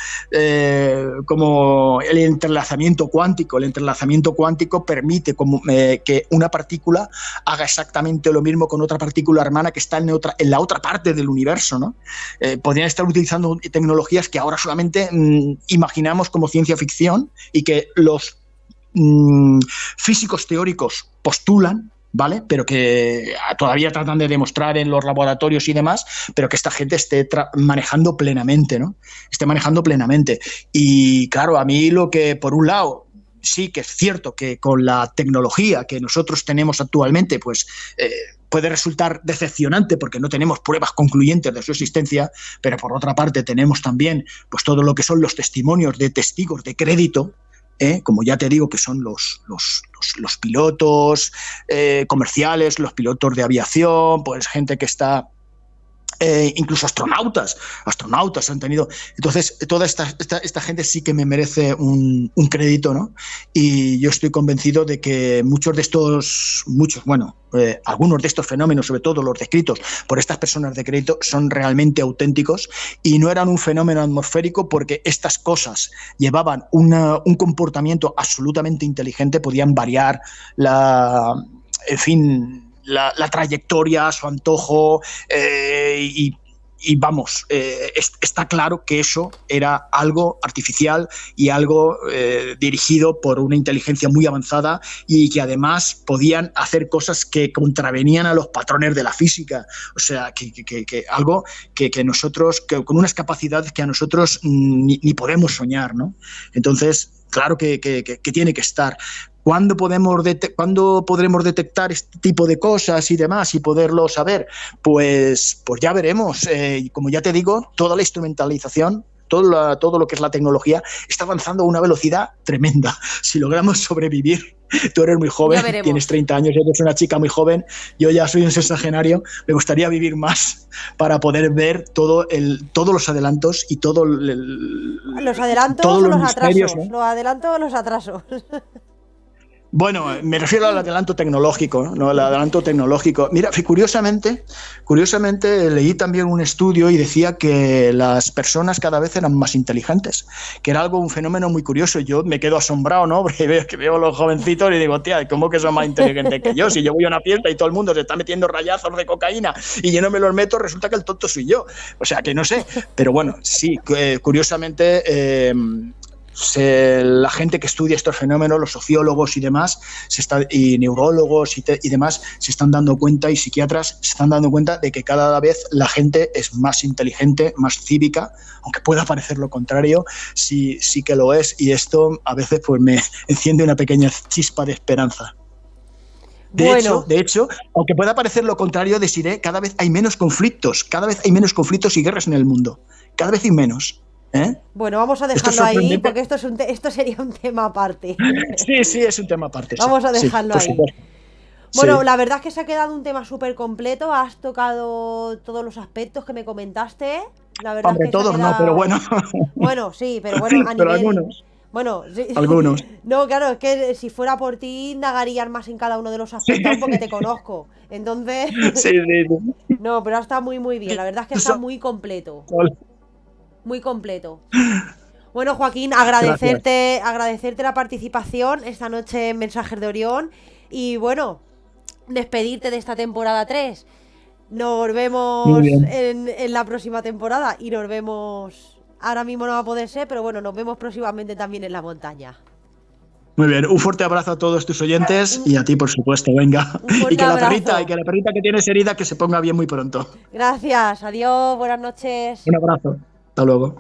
como el entrelazamiento cuántico. El entrelazamiento cuántico permite que una partícula haga exactamente lo mismo con otra partícula hermana que está en la otra parte del universo, ¿no? Podrían estar utilizando tecnologías que ahora solamente imaginamos como ciencia ficción y que los físicos teóricos postulan ¿vale? Pero que todavía tratan de demostrar en los laboratorios y demás, pero que esta gente esté manejando plenamente, ¿no? Esté manejando plenamente. Y claro, a mí lo que, por un lado, sí que es cierto que con la tecnología que nosotros tenemos actualmente, pues puede resultar decepcionante porque no tenemos pruebas concluyentes de su existencia, pero por otra parte tenemos también pues todo lo que son los testimonios de testigos de crédito, como ya te digo, que son los pilotos comerciales, los pilotos de aviación, pues gente que está... incluso astronautas han tenido. Entonces, toda esta gente sí que me merece un crédito, ¿no? Y yo estoy convencido de que algunos de estos fenómenos, sobre todo los descritos por estas personas de crédito, son realmente auténticos y no eran un fenómeno atmosférico, porque estas cosas llevaban un comportamiento absolutamente inteligente, podían variar en fin, la trayectoria a su antojo, y vamos, está claro que eso era algo artificial y algo dirigido por una inteligencia muy avanzada, y que además podían hacer cosas que contravenían a los patrones de la física. O sea, que algo que nosotros, con unas capacidades que a nosotros ni podemos soñar, ¿no? Entonces, claro que tiene que estar. ¿Cuándo podremos detectar este tipo de cosas y demás y poderlo saber? Pues ya veremos. Como ya te digo, toda la instrumentalización, todo lo que es la tecnología, está avanzando a una velocidad tremenda. Si logramos sobrevivir, tú eres muy joven, tienes 30 años, eres una chica muy joven, yo ya soy un sexagenario, me gustaría vivir más para poder ver todos los adelantos y los adelantos todos o los los misterios, atrasos, ¿no? los adelantos o los atrasos. Bueno, me refiero al adelanto tecnológico, ¿no? El adelanto tecnológico. Mira, curiosamente leí también un estudio y decía que las personas cada vez eran más inteligentes, que era un fenómeno muy curioso. Yo me quedo asombrado, ¿no? Porque veo a los jovencitos y digo, tía, ¿cómo que son más inteligentes que yo? Si yo voy a una fiesta y todo el mundo se está metiendo rayazos de cocaína y yo no me los meto, resulta que el tonto soy yo. O sea, que no sé. Pero bueno, sí, curiosamente... la gente que estudia estos fenómenos, los sociólogos y demás, y neurólogos y demás, se están dando cuenta, y psiquiatras se están dando cuenta de que cada vez la gente es más inteligente, más cívica, aunque pueda parecer lo contrario, sí que lo es, y esto a veces pues me enciende una pequeña chispa de esperanza. De hecho, aunque pueda parecer lo contrario, deciré, cada vez hay menos conflictos y guerras en el mundo, cada vez hay menos. Bueno, vamos a dejarlo ahí, porque esto sería un tema aparte. Sí, es un tema aparte. Vamos a dejarlo ahí. Bueno, sí. La verdad es que se ha quedado un tema súper completo. Has tocado todos los aspectos que me comentaste. La verdad Hombre, es que todos no, pero bueno. Bueno, sí, pero bueno, a nivel... algunos. Bueno, sí. Algunos. No, claro, es que si fuera por ti, indagarías más en cada uno de los aspectos, porque te conozco. Entonces... Sí. No, pero está muy, muy bien. La verdad es que está muy completo. Muy completo. Bueno, Joaquín, agradecerte la participación esta noche en Mensajes de Orión. Y bueno, despedirte de esta temporada 3. Nos vemos en la próxima temporada. Y nos vemos... Ahora mismo no va a poder ser, pero bueno, nos vemos próximamente también en la montaña. Muy bien, un fuerte abrazo a todos tus oyentes y a ti, por supuesto, venga. Y que la perrita que tienes herida, que se ponga bien muy pronto. Gracias, adiós, buenas noches. Un abrazo, hasta luego.